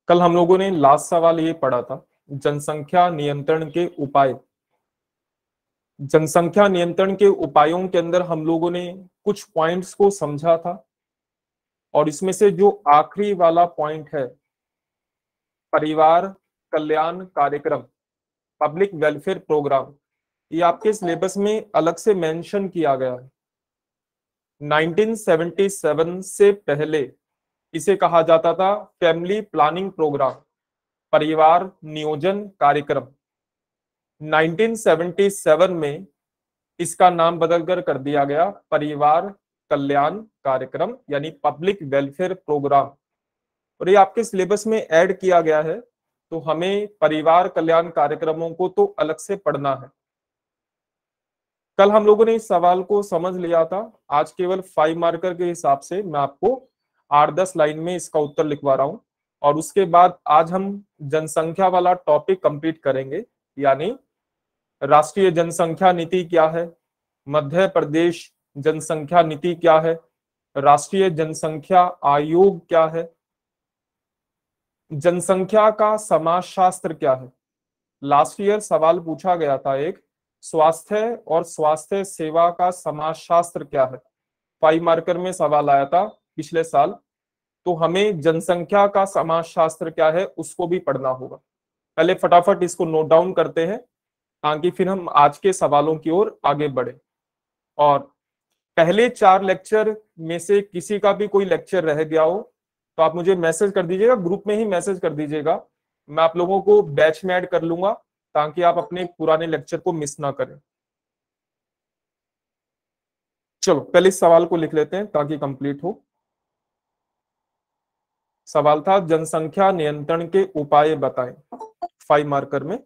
कल हम लोगों ने लास्ट सवाल ये पढ़ा था, जनसंख्या नियंत्रण के उपाय। जनसंख्या नियंत्रण के उपायों के अंदर हम लोगों ने कुछ पॉइंट्स को समझा था, और इसमें से जो आखिरी वाला पॉइंट है, परिवार कल्याण कार्यक्रम, पब्लिक वेलफेयर प्रोग्राम, ये आपके सिलेबस में अलग से मेंशन किया गया है। 1977 से पहले इसे कहा जाता था फैमिली प्लानिंग प्रोग्राम, परिवार नियोजन कार्यक्रम। 1977 में इसका नाम बदलकर कर दिया गया परिवार कल्याण कार्यक्रम, यानी पब्लिक वेलफेयर प्रोग्राम, और ये आपके सिलेबस में ऐड किया गया है। तो हमें परिवार कल्याण कार्यक्रमों को तो अलग से पढ़ना है। कल हम लोगों ने इस सवाल को समझ लिया था। आज केवल 5 मार्कर के हिसाब से मैं आपको 8-10 लाइन में इसका उत्तर लिखवा रहा हूं, और उसके बाद आज हम जनसंख्या वाला टॉपिक कंप्लीट करेंगे, यानी राष्ट्रीय जनसंख्या नीति क्या है, मध्य प्रदेश जनसंख्या नीति क्या है, राष्ट्रीय जनसंख्या आयोग क्या है, जनसंख्या का समाजशास्त्र क्या है। लास्ट ईयर सवाल पूछा गया था एक, स्वास्थ्य और स्वास्थ्य सेवा का समाजशास्त्र क्या है, 5 मार्कर में सवाल आया था पिछले साल। तो हमें जनसंख्या का समाजशास्त्र क्या है उसको भी पढ़ना होगा। पहले फटाफट इसको नोट डाउन करते हैं, ताकि फिर हम आज के सवालों की ओर आगे बढ़े। और पहले 4 लेक्चर में से किसी का भी कोई लेक्चर रह गया हो तो आप मुझे मैसेज कर दीजिएगा, ग्रुप में ही मैसेज कर दीजिएगा। मैं आप लोगों को बैच में ऐड कर लूंगा, ताकि आप अपने पुराने लेक्चर को मिस ना करें। चलो पहले इस सवाल को लिख लेते हैं ताकि कंप्लीट हो। सवाल था जनसंख्या नियंत्रण के उपाय बताएं, 5 मार्कर में।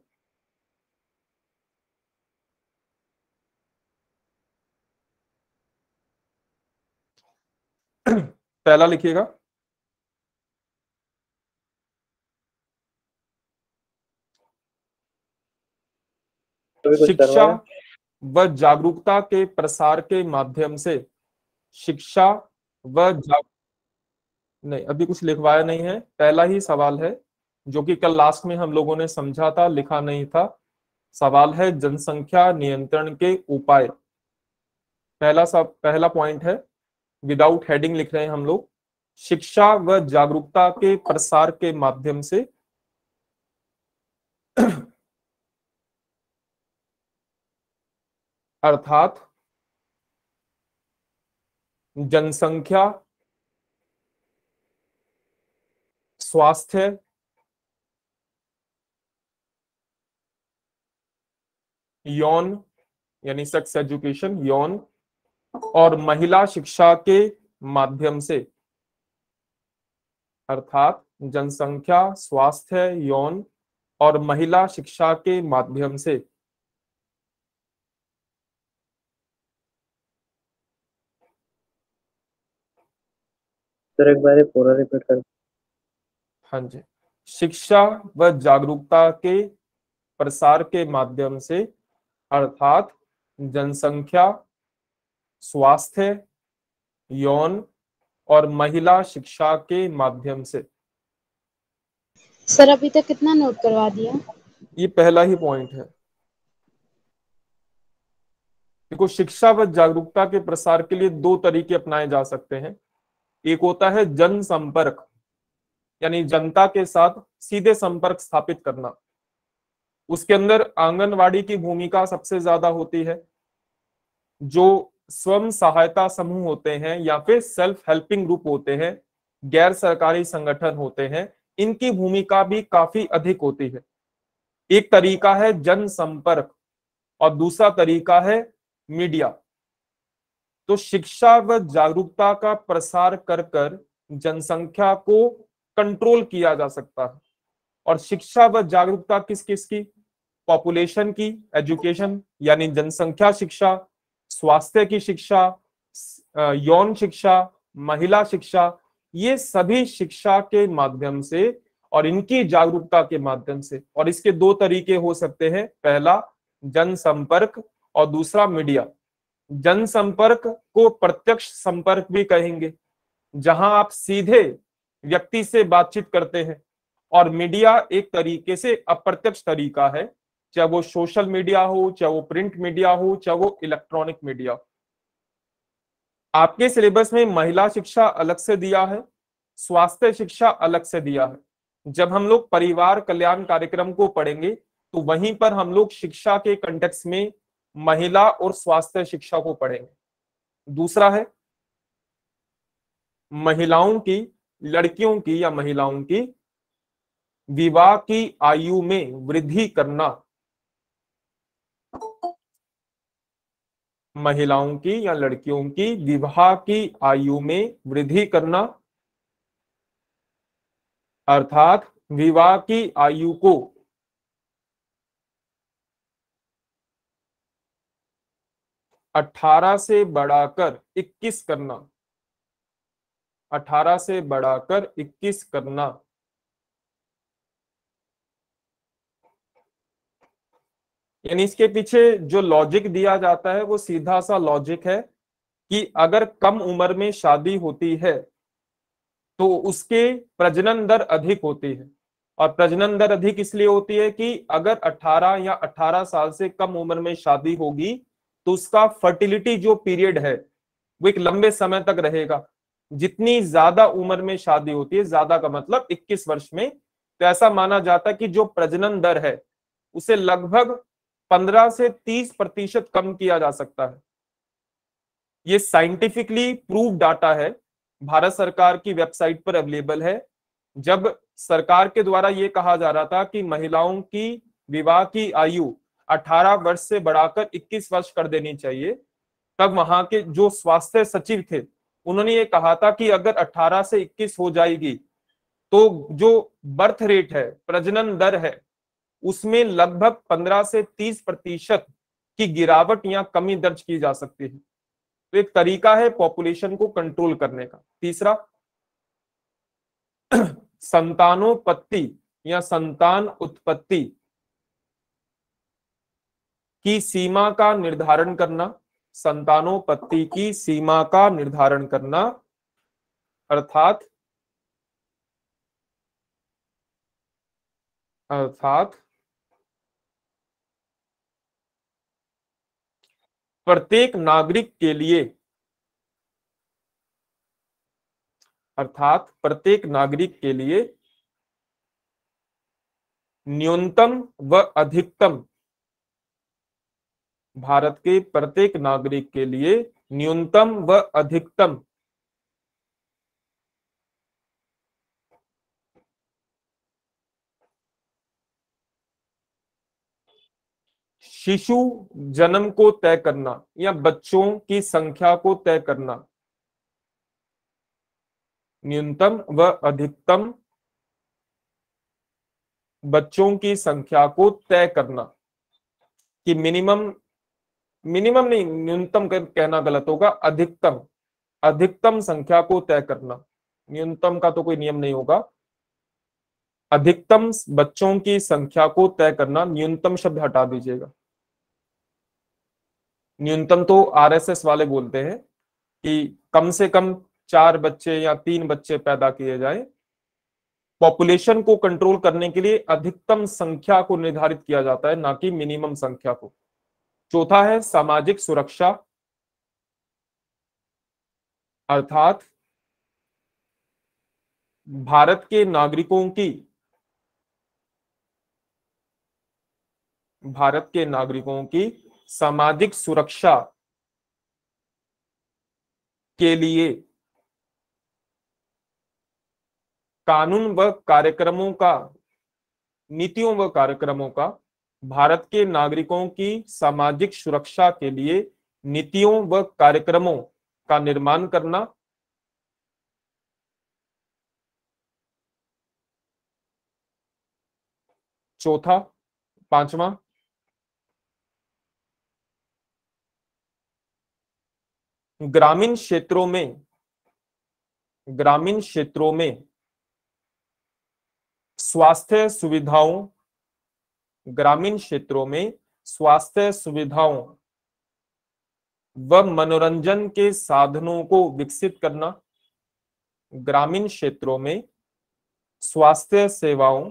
पहला लिखिएगा, शिक्षा व जागरूकता के प्रसार के माध्यम से, शिक्षा व नहीं, अभी कुछ लिखवाया नहीं है, पहला ही सवाल है, जो कि कल लास्ट में हम लोगों ने समझा था, लिखा नहीं था। सवाल है जनसंख्या नियंत्रण के उपाय, पहला पॉइंट है, विदाउट हेडिंग लिख रहे हैं हम लोग। शिक्षा व जागरूकता के प्रसार के माध्यम से अर्थात जनसंख्या, स्वास्थ्य, यौन यानी सेक्स एजुकेशन, यौन और महिला शिक्षा के माध्यम से, अर्थात जनसंख्या, स्वास्थ्य, यौन और महिला शिक्षा के माध्यम से। सर एक बार पूरा रिपीट कर। हाँ जी, शिक्षा व जागरूकता के प्रसार के माध्यम से, अर्थात जनसंख्या, स्वास्थ्य, यौन और महिला शिक्षा के माध्यम से। सर अभी तक कितना नोट करवा दिया? ये पहला ही पॉइंट है। देखो, शिक्षा व जागरूकता के प्रसार के लिए 2 तरीके अपनाए जा सकते हैं। एक होता है जन संपर्क, यानी जनता के साथ सीधे संपर्क स्थापित करना। उसके अंदर आंगनवाड़ी की भूमिका सबसे ज्यादा होती है। जो स्वयं सहायता समूह होते हैं या फिर सेल्फ हेल्पिंग ग्रुप होते हैं, गैर सरकारी संगठन होते हैं, इनकी भूमिका भी काफी अधिक होती है। एक तरीका है जन संपर्क और दूसरा तरीका है मीडिया। तो शिक्षा व जागरूकता का प्रसार कर कर जनसंख्या को कंट्रोल किया जा सकता है। और शिक्षा व जागरूकता किस किस की? पॉपुलेशन की, एजुकेशन यानी जनसंख्या शिक्षा, स्वास्थ्य की शिक्षा, यौन शिक्षा, महिला शिक्षा, ये सभी शिक्षा के माध्यम से और इनकी जागरूकता के माध्यम से। और इसके 2 तरीके हो सकते हैं, पहला जनसंपर्क और दूसरा मीडिया। जनसंपर्क को प्रत्यक्ष संपर्क भी कहेंगे, जहां आप सीधे व्यक्ति से बातचीत करते हैं, और मीडिया एक तरीके से अप्रत्यक्ष तरीका है, चाहे वो सोशल मीडिया हो, चाहे वो प्रिंट मीडिया हो, चाहे वो इलेक्ट्रॉनिक मीडिया। आपके सिलेबस में महिला शिक्षा अलग से दिया है, स्वास्थ्य शिक्षा अलग से दिया है। जब हम लोग परिवार कल्याण कार्यक्रम को पढ़ेंगे तो वहीं पर हम लोग शिक्षा के कंटेक्स्ट में महिला और स्वास्थ्य शिक्षा को पढ़ेंगे। दूसरा है महिलाओं की, लड़कियों की या महिलाओं की विवाह की आयु में वृद्धि करना, महिलाओं की या लड़कियों की विवाह की आयु में वृद्धि करना, अर्थात विवाह की आयु को 18 से बढ़ाकर 21 करना, 18 से बढ़ाकर 21 करना। यानी इसके पीछे जो लॉजिक दिया जाता है वो सीधा सा लॉजिक है कि अगर कम उम्र में शादी होती है तो उसके प्रजनन दर अधिक होती है। और प्रजनन दर अधिक इसलिए होती है कि अगर 18 या 18 साल से कम उम्र में शादी होगी तो उसका फर्टिलिटी जो पीरियड है वो एक लंबे समय तक रहेगा। जितनी ज्यादा उम्र में शादी होती है, ज्यादा का मतलब 21 वर्ष में, तो ऐसा माना जाता है कि जो प्रजनन दर है उसे लगभग 15 से 30% कम किया जा सकता है। ये साइंटिफिकली प्रूव डाटा है, भारत सरकार की वेबसाइट पर अवेलेबल है। जब सरकार के द्वारा ये कहा जा रहा था कि महिलाओं की विवाह की आयु 18 वर्ष से बढ़ाकर 21 वर्ष कर देनी चाहिए, तब वहां के जो स्वास्थ्य सचिव थे उन्होंने ये कहा था कि अगर 18 से 21 हो जाएगी तो जो बर्थ रेट है, प्रजनन दर है, उसमें लगभग 15 से 30% की गिरावट या कमी दर्ज की जा सकती है। तो एक तरीका है पॉपुलेशन को कंट्रोल करने का। तीसरा, संतानोत्पत्ति या संतान उत्पत्ति की सीमा का निर्धारण करना, संतानोत्पत्ति की सीमा का निर्धारण करना, अर्थात प्रत्येक नागरिक के लिए, अर्थात प्रत्येक नागरिक के लिए न्यूनतम व अधिकतम, भारत के प्रत्येक नागरिक के लिए न्यूनतम व अधिकतम शिशु जन्म को तय करना या बच्चों की संख्या को तय करना, न्यूनतम व अधिकतम बच्चों की संख्या को तय करना, कि मिनिमम, मिनिमम नहीं, न्यूनतम कहना गलत होगा, अधिकतम, अधिकतम संख्या को तय करना। न्यूनतम का तो कोई नियम नहीं होगा, अधिकतम बच्चों की संख्या को तय करना, न्यूनतम शब्द हटा दीजिएगा। न्यूनतम तो आरएसएस वाले बोलते हैं कि कम से कम 4 बच्चे या 3 बच्चे पैदा किए जाएं। पॉपुलेशन को कंट्रोल करने के लिए अधिकतम संख्या को निर्धारित किया जाता है, ना कि मिनिमम संख्या को। चौथा है सामाजिक सुरक्षा, अर्थात भारत के नागरिकों की, भारत के नागरिकों की सामाजिक सुरक्षा के लिए कानून व कार्यक्रमों का, नीतियों व कार्यक्रमों का, भारत के नागरिकों की सामाजिक सुरक्षा के लिए नीतियों व कार्यक्रमों का निर्माण करना। चौथा, पांचवा, ग्रामीण क्षेत्रों में, ग्रामीण क्षेत्रों में स्वास्थ्य सुविधाओं, ग्रामीण क्षेत्रों में स्वास्थ्य सुविधाओं व मनोरंजन के साधनों को विकसित करना, ग्रामीण क्षेत्रों में स्वास्थ्य सेवाओं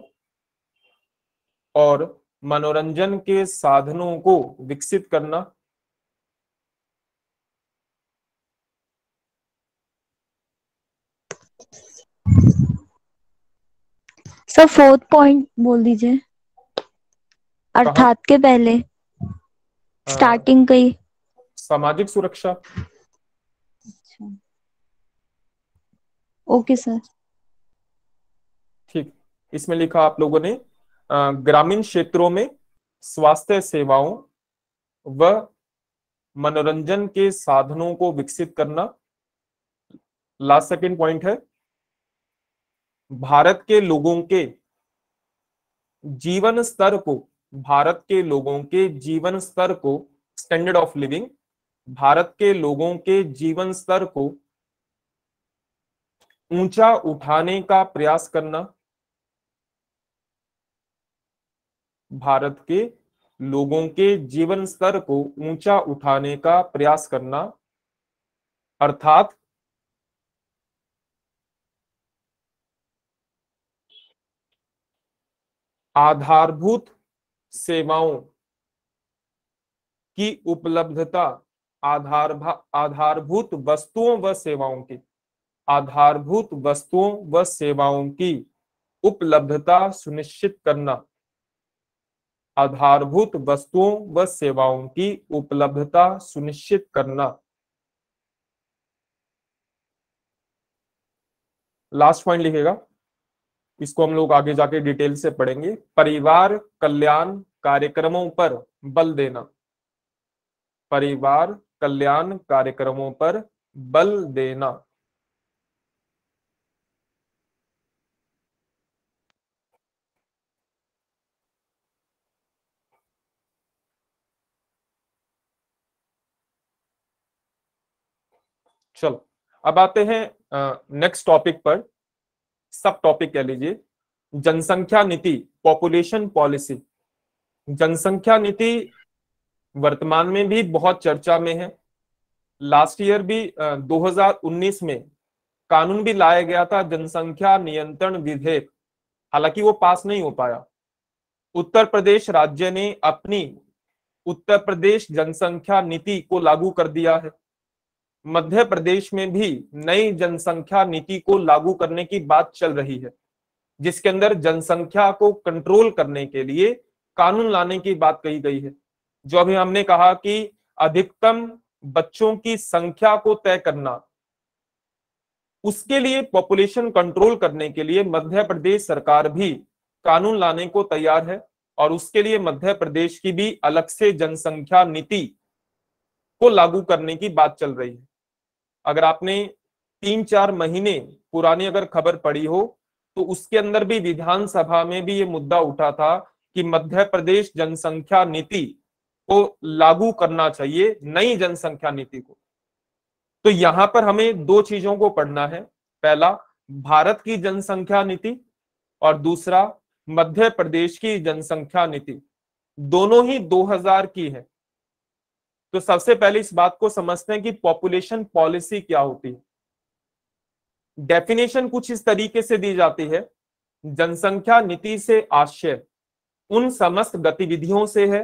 और मनोरंजन के साधनों को विकसित करना। सर फोर्थ पॉइंट बोल दीजिए, अर्थात के पहले स्टार्टिंग कई। सामाजिक सुरक्षा। अच्छा, ओके सर। ठीक, इसमें लिखा आप लोगों ने ग्रामीण क्षेत्रों में स्वास्थ्य सेवाओं व मनोरंजन के साधनों को विकसित करना। लास्ट सेकंड पॉइंट है, भारत के लोगों के जीवन स्तर को, भारत के लोगों के जीवन स्तर को, स्टैंडर्ड ऑफ लिविंग, भारत के लोगों के जीवन स्तर को ऊंचा उठाने का प्रयास करना। भारत के लोगों के जीवन स्तर को ऊंचा उठाने का प्रयास करना, अर्थात आधारभूत सेवाओं की उपलब्धता, आधारभूत वस्तुओं व सेवाओं की, आधारभूत वस्तुओं व सेवाओं की उपलब्धता सुनिश्चित करना, आधारभूत वस्तुओं व सेवाओं की उपलब्धता सुनिश्चित करना। लास्ट पॉइंट लिखेगा, इसको हम लोग आगे जाके डिटेल से पढ़ेंगे। परिवार कल्याण कार्यक्रमों पर बल देना, परिवार कल्याण कार्यक्रमों पर बल देना। चलो अब आते हैं नेक्स्ट टॉपिक पर, सब टॉपिक कह लीजिए, जनसंख्या नीति, पॉपुलेशन पॉलिसी। जनसंख्या नीति वर्तमान में भी बहुत चर्चा में है। लास्ट ईयर भी 2019 में कानून भी लाया गया था, जनसंख्या नियंत्रण विधेयक, हालांकि वो पास नहीं हो पाया। उत्तर प्रदेश राज्य ने अपनी उत्तर प्रदेश जनसंख्या नीति को लागू कर दिया है। मध्य प्रदेश में भी नई जनसंख्या नीति को लागू करने की बात चल रही है, जिसके अंदर जनसंख्या को कंट्रोल करने के लिए कानून लाने की बात कही गई है। जो अभी हमने कहा कि अधिकतम बच्चों की संख्या को तय करना, उसके लिए पॉपुलेशन कंट्रोल करने के लिए मध्य प्रदेश सरकार भी कानून लाने को तैयार है, और उसके लिए मध्य प्रदेश की भी अलग से जनसंख्या नीति को लागू करने की बात चल रही है। अगर आपने 3-4 महीने पुरानी अगर खबर पड़ी हो तो उसके अंदर भी विधानसभा में भी ये मुद्दा उठा था कि मध्य प्रदेश जनसंख्या नीति को लागू करना चाहिए, नई जनसंख्या नीति को। तो यहां पर हमें दो चीजों को पढ़ना है, पहला भारत की जनसंख्या नीति और दूसरा मध्य प्रदेश की जनसंख्या नीति, दोनों ही 2000 की है। तो सबसे पहले इस बात को समझते हैं कि पॉपुलेशन पॉलिसी क्या होती है। डेफिनेशन कुछ इस तरीके से दी जाती है, जनसंख्या नीति से आशय उन समस्त गतिविधियों से है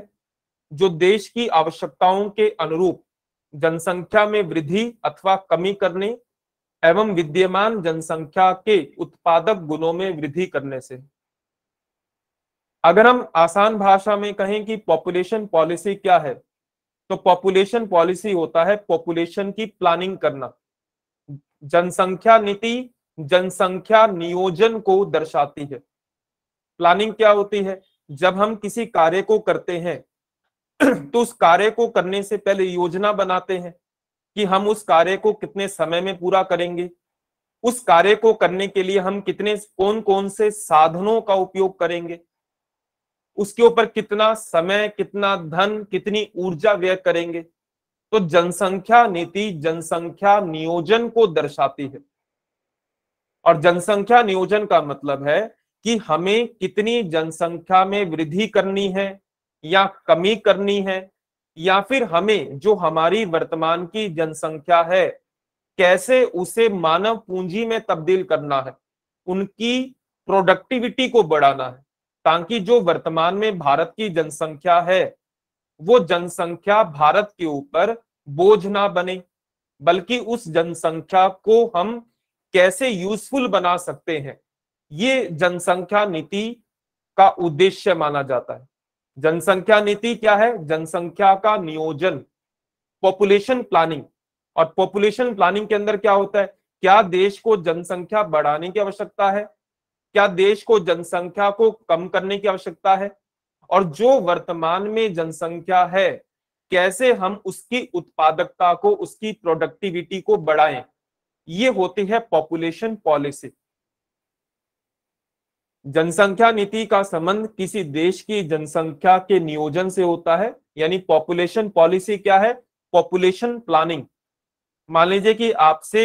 जो देश की आवश्यकताओं के अनुरूप जनसंख्या में वृद्धि अथवा कमी करने एवं विद्यमान जनसंख्या के उत्पादक गुणों में वृद्धि करने से। अगर हम आसान भाषा में कहें कि पॉपुलेशन पॉलिसी क्या है, तो पॉपुलेशन पॉलिसी होता है पॉपुलेशन की प्लानिंग करना। जनसंख्या नीति जनसंख्या नियोजन को दर्शाती है। प्लानिंग क्या होती है? जब हम किसी कार्य को करते हैं तो उस कार्य को करने से पहले योजना बनाते हैं कि हम उस कार्य को कितने समय में पूरा करेंगे, उस कार्य को करने के लिए हम कौन कौन से साधनों का उपयोग करेंगे, उसके ऊपर कितना समय, कितना धन, कितनी ऊर्जा व्यय करेंगे। तो जनसंख्या नीति जनसंख्या नियोजन को दर्शाती है। और जनसंख्या नियोजन का मतलब है कि हमें कितनी जनसंख्या में वृद्धि करनी है या कमी करनी है, या फिर हमें जो हमारी वर्तमान की जनसंख्या है कैसे उसे मानव पूंजी में तब्दील करना है, उनकी प्रोडक्टिविटी को बढ़ाना है, ताकि जो वर्तमान में भारत की जनसंख्या है वो जनसंख्या भारत के ऊपर बोझ ना बने, बल्कि उस जनसंख्या को हम कैसे यूजफुल बना सकते हैं, ये जनसंख्या नीति का उद्देश्य माना जाता है। जनसंख्या नीति क्या है? जनसंख्या का नियोजन, पॉपुलेशन प्लानिंग। और पॉपुलेशन प्लानिंग के अंदर क्या होता है? क्या देश को जनसंख्या बढ़ाने की आवश्यकता है, क्या देश को जनसंख्या को कम करने की आवश्यकता है, और जो वर्तमान में जनसंख्या है कैसे हम उसकी उत्पादकता को, उसकी प्रोडक्टिविटी को बढ़ाएं, ये होती है पॉपुलेशन पॉलिसी। जनसंख्या नीति का संबंध किसी देश की जनसंख्या के नियोजन से होता है, यानी पॉपुलेशन पॉलिसी क्या है? Population planning. मान लीजिए कि आपसे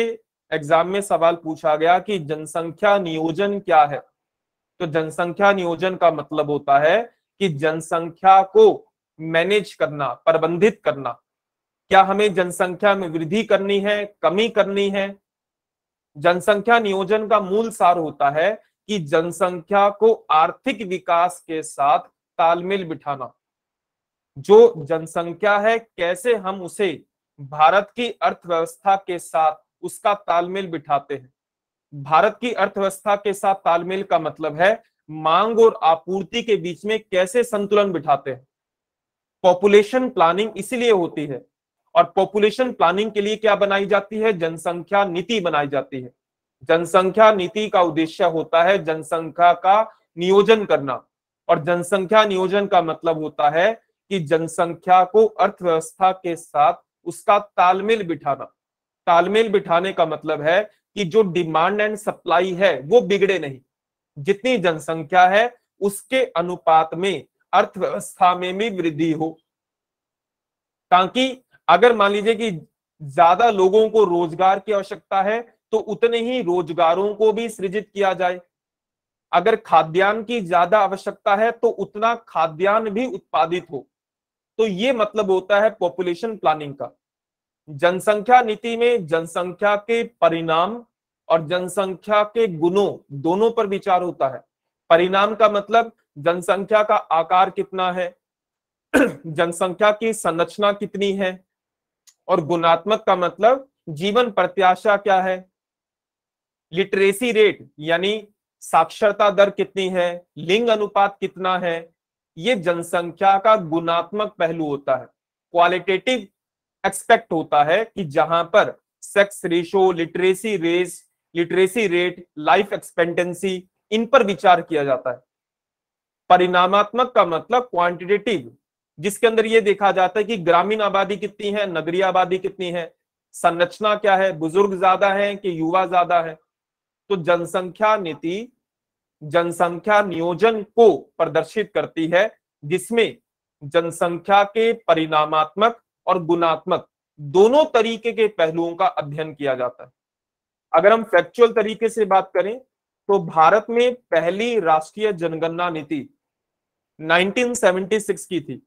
एग्जाम में सवाल पूछा गया कि जनसंख्या नियोजन क्या है, तो जनसंख्या नियोजन का मतलब होता है कि जनसंख्या को मैनेज करना, प्रबंधित करना। क्या हमें जनसंख्या में वृद्धि करनी है, कमी करनी है? जनसंख्या नियोजन का मूल सार होता है कि जनसंख्या को आर्थिक विकास के साथ तालमेल बिठाना। जो जनसंख्या है कैसे हम उसे भारत की अर्थव्यवस्था के साथ उसका तालमेल बिठाते हैं। भारत की अर्थव्यवस्था के साथ तालमेल का मतलब है मांग और आपूर्ति के बीच में कैसे संतुलन बिठाते हैं। पॉपुलेशन प्लानिंग इसीलिए होती है, और पॉपुलेशन प्लानिंग के लिए क्या बनाई जाती है? जनसंख्या नीति बनाई जाती है। जनसंख्या नीति का उद्देश्य होता है जनसंख्या का नियोजन करना, और जनसंख्या नियोजन का मतलब होता है कि जनसंख्या को अर्थव्यवस्था के साथ उसका तालमेल बिठाना। तालमेल बिठाने का मतलब है कि जो डिमांड एंड सप्लाई है वो बिगड़े नहीं, जितनी जनसंख्या है उसके अनुपात में अर्थव्यवस्था में भी वृद्धि हो, ताकि अगर मान लीजिए कि ज्यादा लोगों को रोजगार की आवश्यकता है तो उतने ही रोजगारों को भी सृजित किया जाए। अगर खाद्यान्न की ज्यादा आवश्यकता है तो उतना खाद्यान्न भी उत्पादित हो। तो ये मतलब होता है पॉपुलेशन प्लानिंग का। जनसंख्या नीति में जनसंख्या के परिणाम और जनसंख्या के गुणों दोनों पर विचार होता है। परिणाम का मतलब जनसंख्या का आकार कितना है, जनसंख्या की संरचना कितनी है, और गुणात्मक का मतलब जीवन प्रत्याशा क्या है, लिटरेसी रेट यानी साक्षरता दर कितनी है, लिंग अनुपात कितना है। ये जनसंख्या का गुणात्मक पहलू होता है। क्वालिटेटिव एक्सपेक्ट होता है कि जहां पर sex ratio, literacy rate, life expectancy, इन पर विचार किया जाता है। परिणामात्मक का मतलब क्वांटिटेटिव, जिसके अंदर यह देखा जाता है कि ग्रामीण आबादी कितनी है, नगरीय आबादी कितनी है, संरचना क्या है, बुजुर्ग ज्यादा है कि युवा ज्यादा है। तो जनसंख्या नीति जनसंख्या नियोजन को प्रदर्शित करती है, जिसमें जनसंख्या के परिणामात्मक और गुणात्मक दोनों तरीके के पहलुओं का अध्ययन किया जाता है। अगर हम फैक्चुअल तरीके से बात करें तो भारत में पहली राष्ट्रीय जनगणना नीति 1976 की थी।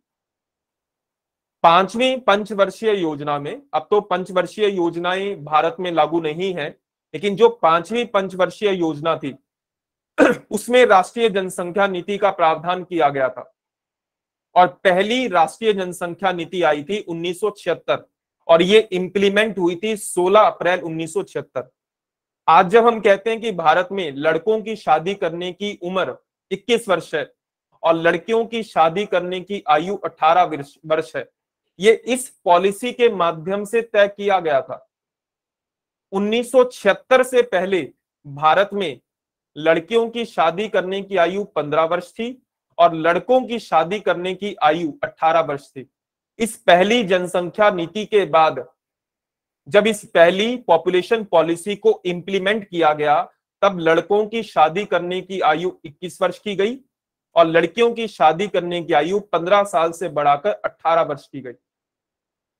5वीं पंचवर्षीय योजना में, अब तो पंचवर्षीय योजनाएं भारत में लागू नहीं है, लेकिन जो 5वीं पंचवर्षीय योजना थी उसमें राष्ट्रीय जनसंख्या नीति का प्रावधान किया गया था। और पहली राष्ट्रीय जनसंख्या नीति आई थी 1976 और ये इंप्लीमेंट हुई थी 16 अप्रैल 1976। आज जब हम कहते हैं कि भारत में लड़कों की शादी करने की उम्र 21 वर्ष है और लड़कियों की शादी करने की आयु 18 वर्ष है, ये इस पॉलिसी के माध्यम से तय किया गया था। 1976 से पहले भारत में लड़कियों की शादी करने की आयु 15 वर्ष थी और लड़कों की शादी करने की आयु 18 वर्ष थी। इस पहली जनसंख्या नीति के बाद जब इस पहली पॉपुलेशन पॉलिसी को इंप्लीमेंट किया गया, तब लड़कों की शादी करने की आयु 21 वर्ष की गई और लड़कियों की शादी करने की आयु 15 साल से बढ़ाकर 18 वर्ष की गई।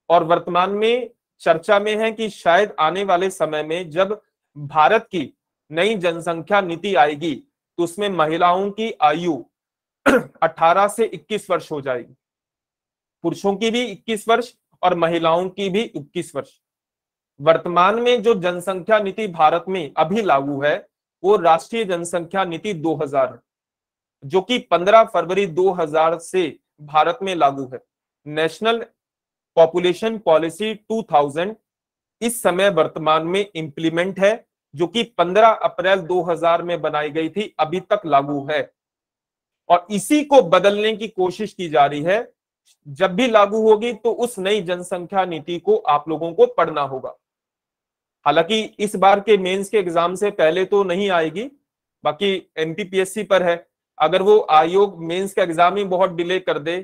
और वर्तमान में चर्चा में है कि शायद आने वाले समय में जब भारत की नई जनसंख्या नीति आएगी तो उसमें महिलाओं की आयु 18 से 21 वर्ष हो जाएगी, पुरुषों की भी 21 वर्ष और महिलाओं की भी 21 वर्ष। वर्तमान में जो जनसंख्या नीति भारत में अभी लागू है वो राष्ट्रीय जनसंख्या नीति 2000 है, जो कि 15 फरवरी 2000 से भारत में लागू है। नेशनल पॉपुलेशन पॉलिसी 2000 इस समय वर्तमान में इंप्लीमेंट है, जो कि 15 अप्रैल 2000 में बनाई गई थी, अभी तक लागू है और इसी को बदलने की कोशिश की जा रही है। जब भी लागू होगी तो उस नई जनसंख्या नीति को आप लोगों को पढ़ना होगा। हालांकि इस बार के मेंस के एग्जाम से पहले तो नहीं आएगी, बाकी एमपीपीएससी पर है। अगर वो आयोग मेंस का एग्जाम ही बहुत डिले कर दे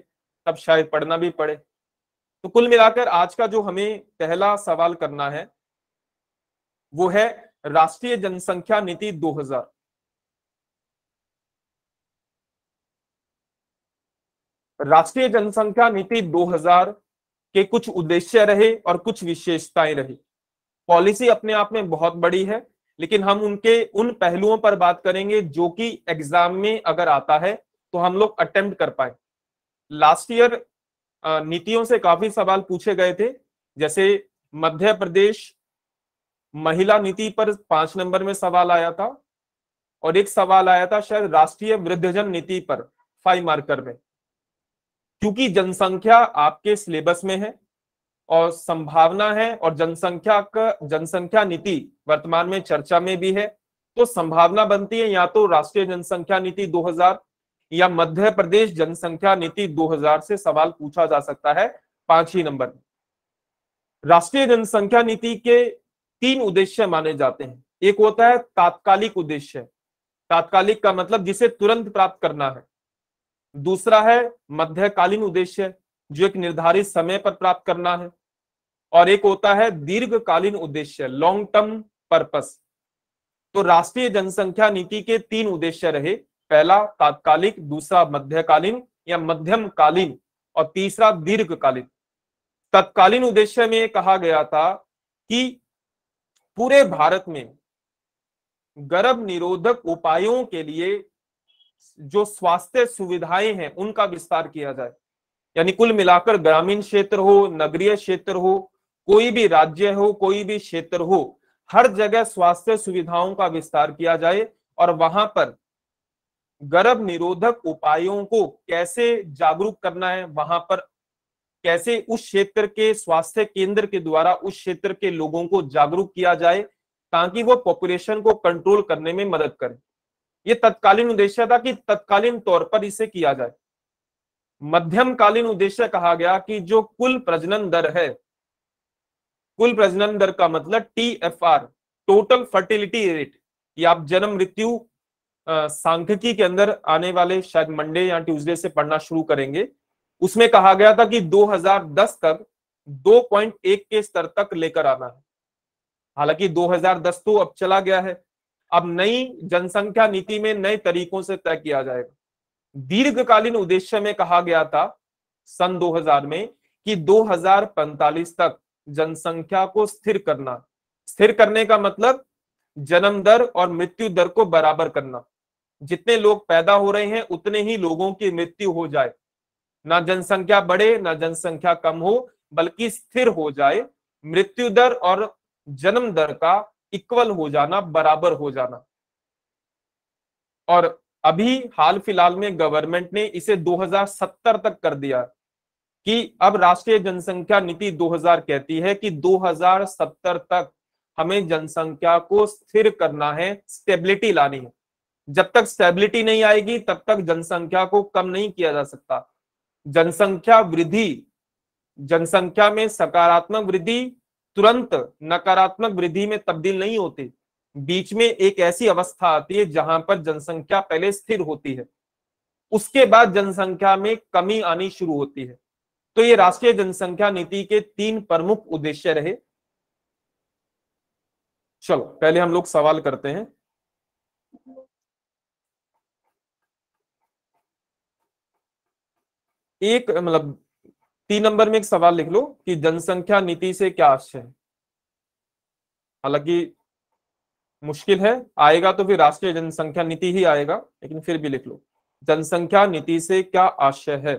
तब शायद पढ़ना भी पड़े। तो कुल मिलाकर आज का जो हमें पहला सवाल करना है वो है राष्ट्रीय जनसंख्या नीति 2000। राष्ट्रीय जनसंख्या नीति 2000 के कुछ उद्देश्य रहे और कुछ विशेषताएं रही। पॉलिसी अपने आप में बहुत बड़ी है, लेकिन हम उनके उन पहलुओं पर बात करेंगे जो कि एग्जाम में अगर आता है तो हम लोग अटेम्प्ट कर पाए। लास्ट ईयर नीतियों से काफी सवाल पूछे गए थे, जैसे मध्य प्रदेश महिला नीति पर 5 नंबर में सवाल आया था और एक सवाल आया था शायद राष्ट्रीय वृद्धजन नीति पर 5 मार्कर में। क्योंकि जनसंख्या आपके सिलेबस में है और संभावना है और जनसंख्या नीति वर्तमान में चर्चा में भी है, तो संभावना बनती है या तो राष्ट्रीय जनसंख्या नीति 2000 या मध्य प्रदेश जनसंख्या नीति 2000 से सवाल पूछा जा सकता है 5 ही नंबर में। राष्ट्रीय जनसंख्या नीति के 3 उद्देश्य माने जाते हैं। एक होता है तात्कालिक उद्देश्य, तात्कालिक का मतलब जिसे तुरंत प्राप्त करना है। दूसरा है मध्यकालीन उद्देश्य, जो एक निर्धारित समय पर प्राप्त करना है। और एक होता है दीर्घकालीन उद्देश्य, लॉन्ग टर्म पर्पस। तो राष्ट्रीय जनसंख्या नीति के 3 उद्देश्य रहे, पहला तात्कालिक, दूसरा मध्यकालीन या मध्यम कालीन और तीसरा दीर्घकालीन। तत्कालीन उद्देश्य में कहा गया था कि पूरे भारत में गर्भ निरोधक उपायों के लिए जो स्वास्थ्य सुविधाएं हैं उनका विस्तार किया जाए। यानी कुल मिलाकर ग्रामीण क्षेत्र हो, नगरीय क्षेत्र हो, कोई भी राज्य हो, कोई भी क्षेत्र हो, हर जगह स्वास्थ्य सुविधाओं का विस्तार किया जाए और वहां पर गर्भ निरोधक उपायों को कैसे जागरूक करना है, वहां पर कैसे उस क्षेत्र के स्वास्थ्य केंद्र के द्वारा उस क्षेत्र के लोगों को जागरूक किया जाए ताकि वो पॉपुलेशन को कंट्रोल करने में मदद करे। ये तत्कालीन उद्देश्य था कि तत्कालीन तौर पर इसे किया जाए। मध्यम कालीन उद्देश्य कहा गया कि जो कुल प्रजनन दर है, कुल प्रजनन दर का मतलब TFR, टोटल फर्टिलिटी रेट, या आप जन्म मृत्यु सांख्यिकी के अंदर आने वाले शायद मंडे या ट्यूसडे से पढ़ना शुरू करेंगे। उसमें कहा गया था कि 2010 तक 2.1 के स्तर तक लेकर आना है। हालांकि 2010 तो अब चला गया है, अब नई जनसंख्या नीति में नए तरीकों से तय किया जाएगा। दीर्घकालीन उद्देश्य में कहा गया था सन 2000 में कि 2045 तक जनसंख्या को स्थिर करना। स्थिर करने का मतलब जन्म दर और मृत्यु दर को बराबर करना। जितने लोग पैदा हो रहे हैं उतने ही लोगों की मृत्यु हो जाए, ना जनसंख्या बढ़े ना जनसंख्या कम हो, बल्कि स्थिर हो जाए। मृत्यु दर और जन्म दर का इक्वल हो जाना, बराबर हो जाना। और अभी हाल फिलहाल में गवर्नमेंट ने इसे 2070 तक कर दिया कि अब राष्ट्रीय जनसंख्या नीति 2000 कहती है कि 2070 तक हमें जनसंख्या को स्थिर करना है, स्टेबिलिटी लानी है। जब तक स्टेबिलिटी नहीं आएगी तब तक जनसंख्या को कम नहीं किया जा सकता। जनसंख्या वृद्धि, जनसंख्या में सकारात्मक वृद्धि तुरंत नकारात्मक वृद्धि में तब्दील नहीं होती। बीच में एक ऐसी अवस्था आती है जहां पर जनसंख्या पहले स्थिर होती है, उसके बाद जनसंख्या में कमी आनी शुरू होती है। तो ये राष्ट्रीय जनसंख्या नीति के 3 प्रमुख उद्देश्य रहे। चलो पहले हम लोग सवाल करते हैं। एक मतलब 3 नंबर में एक सवाल लिख लो कि जनसंख्या नीति से क्या आशय है। हालांकि मुश्किल है, आएगा तो फिर राष्ट्रीय जनसंख्या नीति ही आएगा, लेकिन फिर भी लिख लो जनसंख्या नीति से क्या आशय है।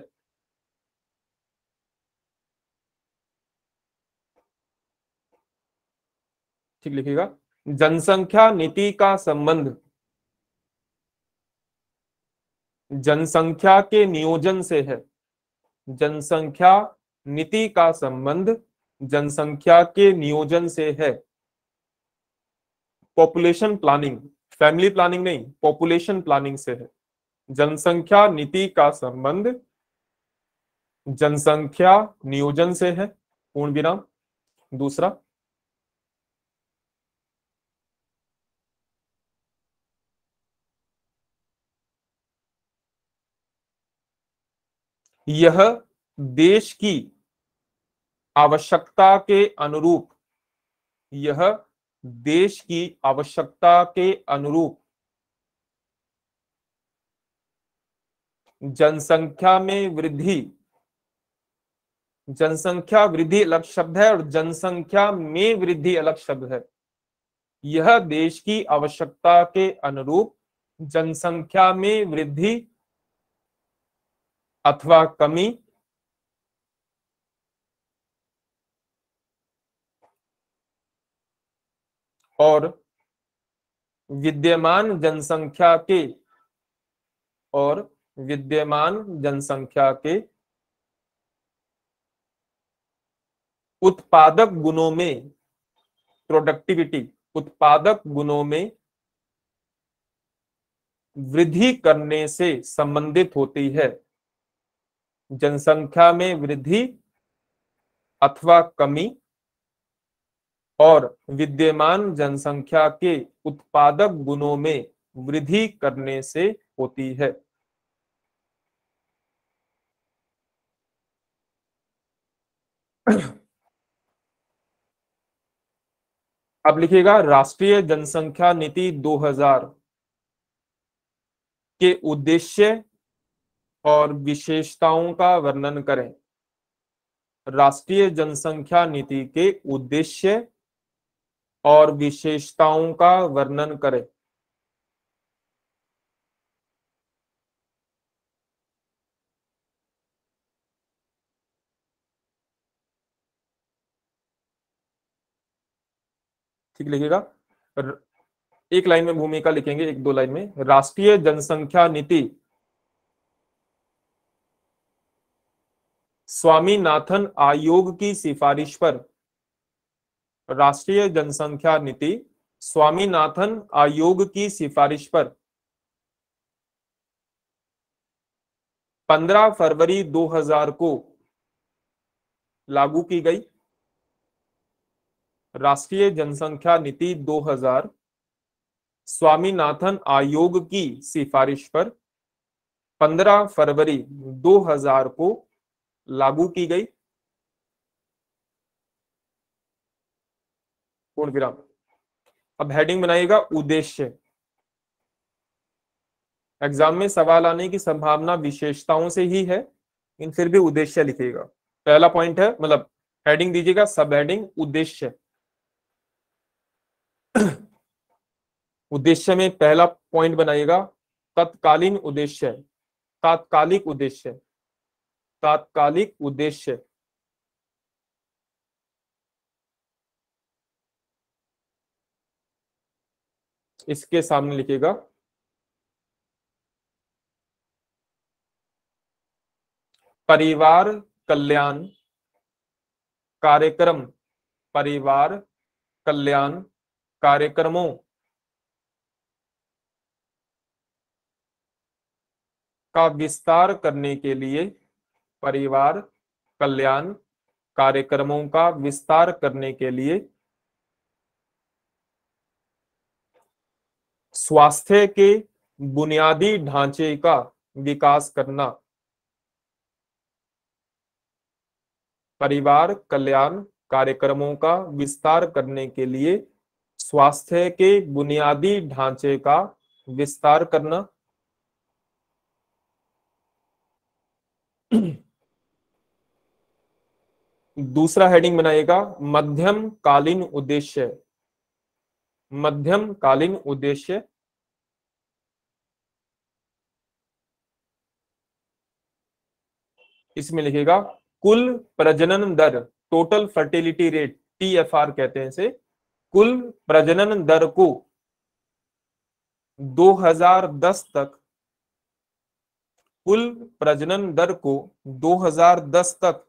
ठीक लिखिएगा। जनसंख्या नीति का संबंध जनसंख्या के नियोजन से है। जनसंख्या नीति का संबंध जनसंख्या के नियोजन से है। पॉपुलेशन प्लानिंग, फैमिली प्लानिंग नहीं, पॉपुलेशन प्लानिंग से है। जनसंख्या नीति का संबंध जनसंख्या नियोजन से है, पूर्ण विराम। दूसरा, यह देश की आवश्यकता के अनुरूप, यह देश की आवश्यकता के अनुरूप जनसंख्या में वृद्धि, जनसंख्या वृद्धि अलग शब्द है और जनसंख्या में वृद्धि अलग शब्द है। यह देश की आवश्यकता के अनुरूप जनसंख्या में वृद्धि अथवा कमी और विद्यमान जनसंख्या के उत्पादक गुणों में, प्रोडक्टिविटी, उत्पादक गुणों में वृद्धि करने से संबंधित होती है। जनसंख्या में वृद्धि अथवा कमी और विद्यमान जनसंख्या के उत्पादक गुणों में वृद्धि करने से होती है। अब लिखिएगा, राष्ट्रीय जनसंख्या नीति 2000 के उद्देश्य और विशेषताओं का वर्णन करें। राष्ट्रीय जनसंख्या नीति के उद्देश्य और विशेषताओं का वर्णन करें। ठीक लिखिएगा, एक लाइन में भूमिका लिखेंगे, एक दो लाइन में। राष्ट्रीय जनसंख्या नीति स्वामीनाथन आयोग की सिफारिश पर, राष्ट्रीय जनसंख्या नीति स्वामीनाथन आयोग की सिफारिश पर 15 फरवरी 2000 को लागू की गई। राष्ट्रीय जनसंख्या नीति 2000 स्वामीनाथन आयोग की सिफारिश पर 15 फरवरी 2000 को लागू की गई, पूर्ण विराम। अब हेडिंग बनाइएगा, उद्देश्य। एग्जाम में सवाल आने की संभावना विशेषताओं से ही है, लेकिन फिर भी उद्देश्य लिखिएगा। पहला पॉइंट है, मतलब हेडिंग दीजिएगा, सब हेडिंग उद्देश्य। उद्देश्य में पहला पॉइंट बनाइएगा, तत्कालीन उद्देश्य, तात्कालिक उद्देश्य, तात्कालिक उद्देश्य। इसके सामने लिखिएगा परिवार कल्याण कार्यक्रम, परिवार कल्याण कार्यक्रमों का विस्तार करने के लिए, परिवार कल्याण कार्यक्रमों का विस्तार करने के लिए स्वास्थ्य के बुनियादी ढांचे का विकास करना, परिवार कल्याण कार्यक्रमों का विस्तार करने के लिए स्वास्थ्य के बुनियादी ढांचे का विस्तार करना। दूसरा हेडिंग बनाइएगा, मध्यम कालीन उद्देश्य, मध्यम कालीन उद्देश्य। इसमें लिखिएगा कुल प्रजनन दर, टोटल फर्टिलिटी रेट, TFR कहते हैं इसे, कुल प्रजनन दर को 2010 तक कुल प्रजनन दर को 2010 तक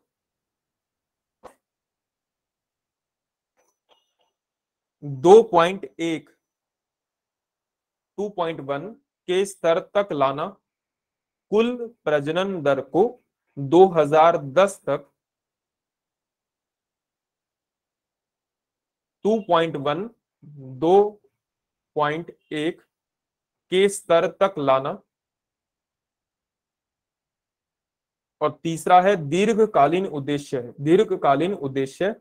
2.1 2.1 के स्तर तक लाना। कुल प्रजनन दर को 2010 तक 2.1 2.1 के स्तर तक लाना। और तीसरा है दीर्घकालीन उद्देश्य। दीर्घकालीन उद्देश्य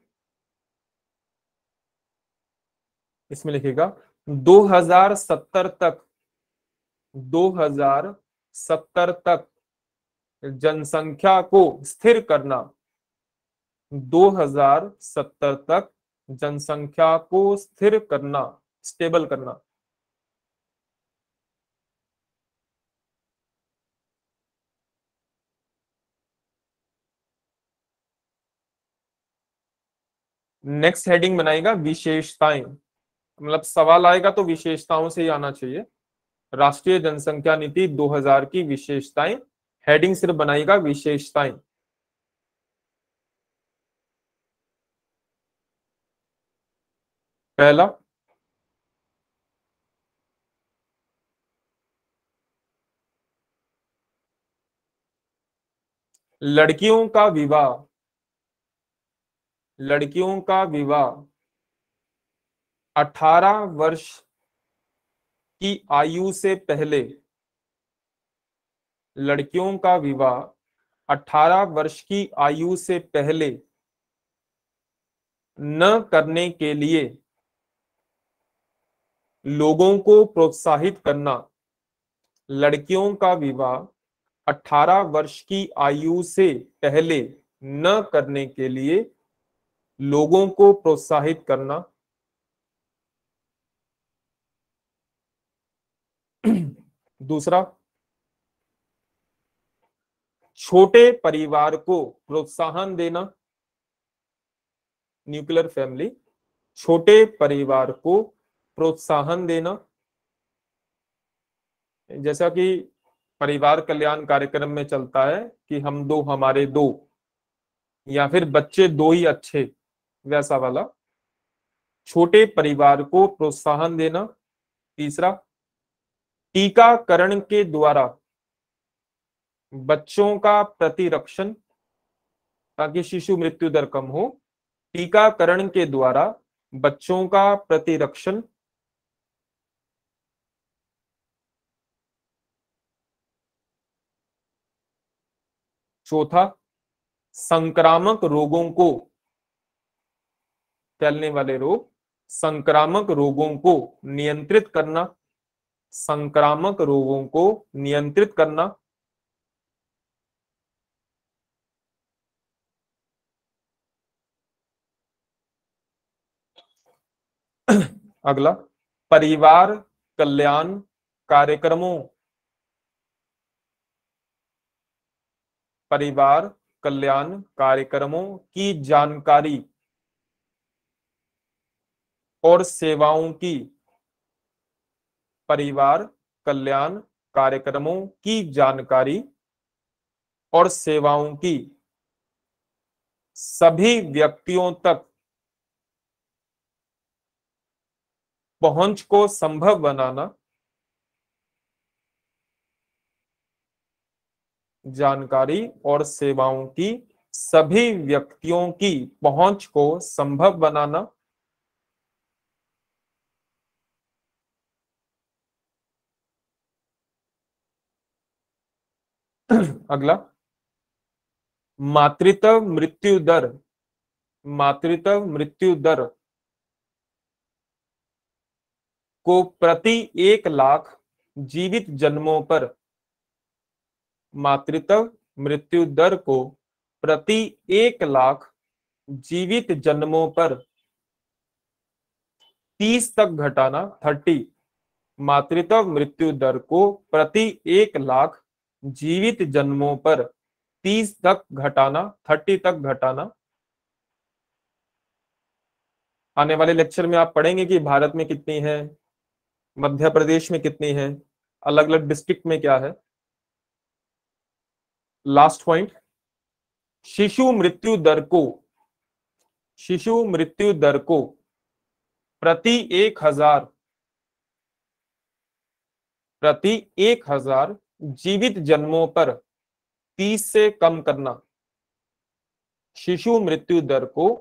इसमें लिखेगा 2070 तक जनसंख्या को स्थिर करना। 2070 तक जनसंख्या को स्थिर करना, स्टेबल करना। नेक्स्ट हेडिंग बनाएगा विशेषताएं। मतलब सवाल आएगा तो विशेषताओं से ही आना चाहिए। राष्ट्रीय जनसंख्या नीति 2000 की विशेषताएं। हेडिंग सिर्फ बनाएगा विशेषताएं। पहला, लड़कियों का विवाह। लड़कियों का विवाह 18 वर्ष की आयु से पहले। लड़कियों का विवाह 18 वर्ष की आयु से पहले न करने के लिए लोगों को प्रोत्साहित करना। लड़कियों का विवाह 18 वर्ष की आयु से पहले न करने के लिए लोगों को प्रोत्साहित करना। दूसरा, छोटे परिवार को प्रोत्साहन देना। न्यूक्लियर फैमिली, छोटे परिवार को प्रोत्साहन देना। जैसा कि परिवार कल्याण कार्यक्रम में चलता है कि हम दो हमारे दो, या फिर बच्चे दो ही अच्छे, वैसा वाला। छोटे परिवार को प्रोत्साहन देना। तीसरा, टीकाकरण के द्वारा बच्चों का प्रतिरक्षण, ताकि शिशु मृत्यु दर कम हो। टीकाकरण के द्वारा बच्चों का प्रतिरक्षण। चौथा, संक्रामक रोगों को, फैलने वाले रोग, संक्रामक रोगों को नियंत्रित करना। संक्रामक रोगों को नियंत्रित करना। अगला, परिवार कल्याण कार्यक्रमों, परिवार कल्याण कार्यक्रमों की जानकारी और सेवाओं की, परिवार कल्याण कार्यक्रमों की जानकारी और सेवाओं की सभी व्यक्तियों तक पहुंच को संभव बनाना। जानकारी और सेवाओं की सभी व्यक्तियों की पहुंच को संभव बनाना। अगला, मातृत्व मृत्यु दर, मातृत्व मृत्यु दर को प्रति 1 लाख जीवित जन्मों पर, मातृत्व मृत्यु दर को प्रति 1 लाख जीवित जन्मों पर 30 तक घटाना। 30, मातृत्व मृत्यु दर को प्रति 1 लाख जीवित जन्मों पर 30 तक घटाना, 30 तक घटाना। आने वाले लेक्चर में आप पढ़ेंगे कि भारत में कितनी है, मध्य प्रदेश में कितनी है, अलग अलग डिस्ट्रिक्ट में क्या है। लास्ट पॉइंट, शिशु मृत्यु दर को प्रति 1,000 जीवित जन्मों पर 30 से कम करना। शिशु मृत्यु दर को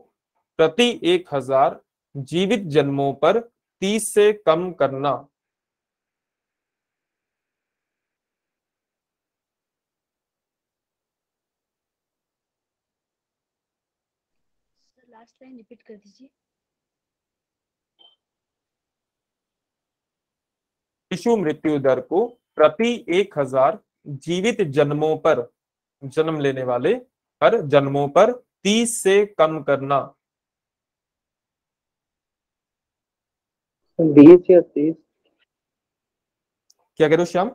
प्रति 1,000 जीवित जन्मों पर 30 से कम करना। लास्ट लाइन रिपीट कर दीजिए। शिशु मृत्यु दर को प्रति 1,000 जीवित जन्मों पर, जन्म लेने वाले पर जन्मों पर 30 से कम करना। 20 या 30? क्या कह रहे हो श्याम?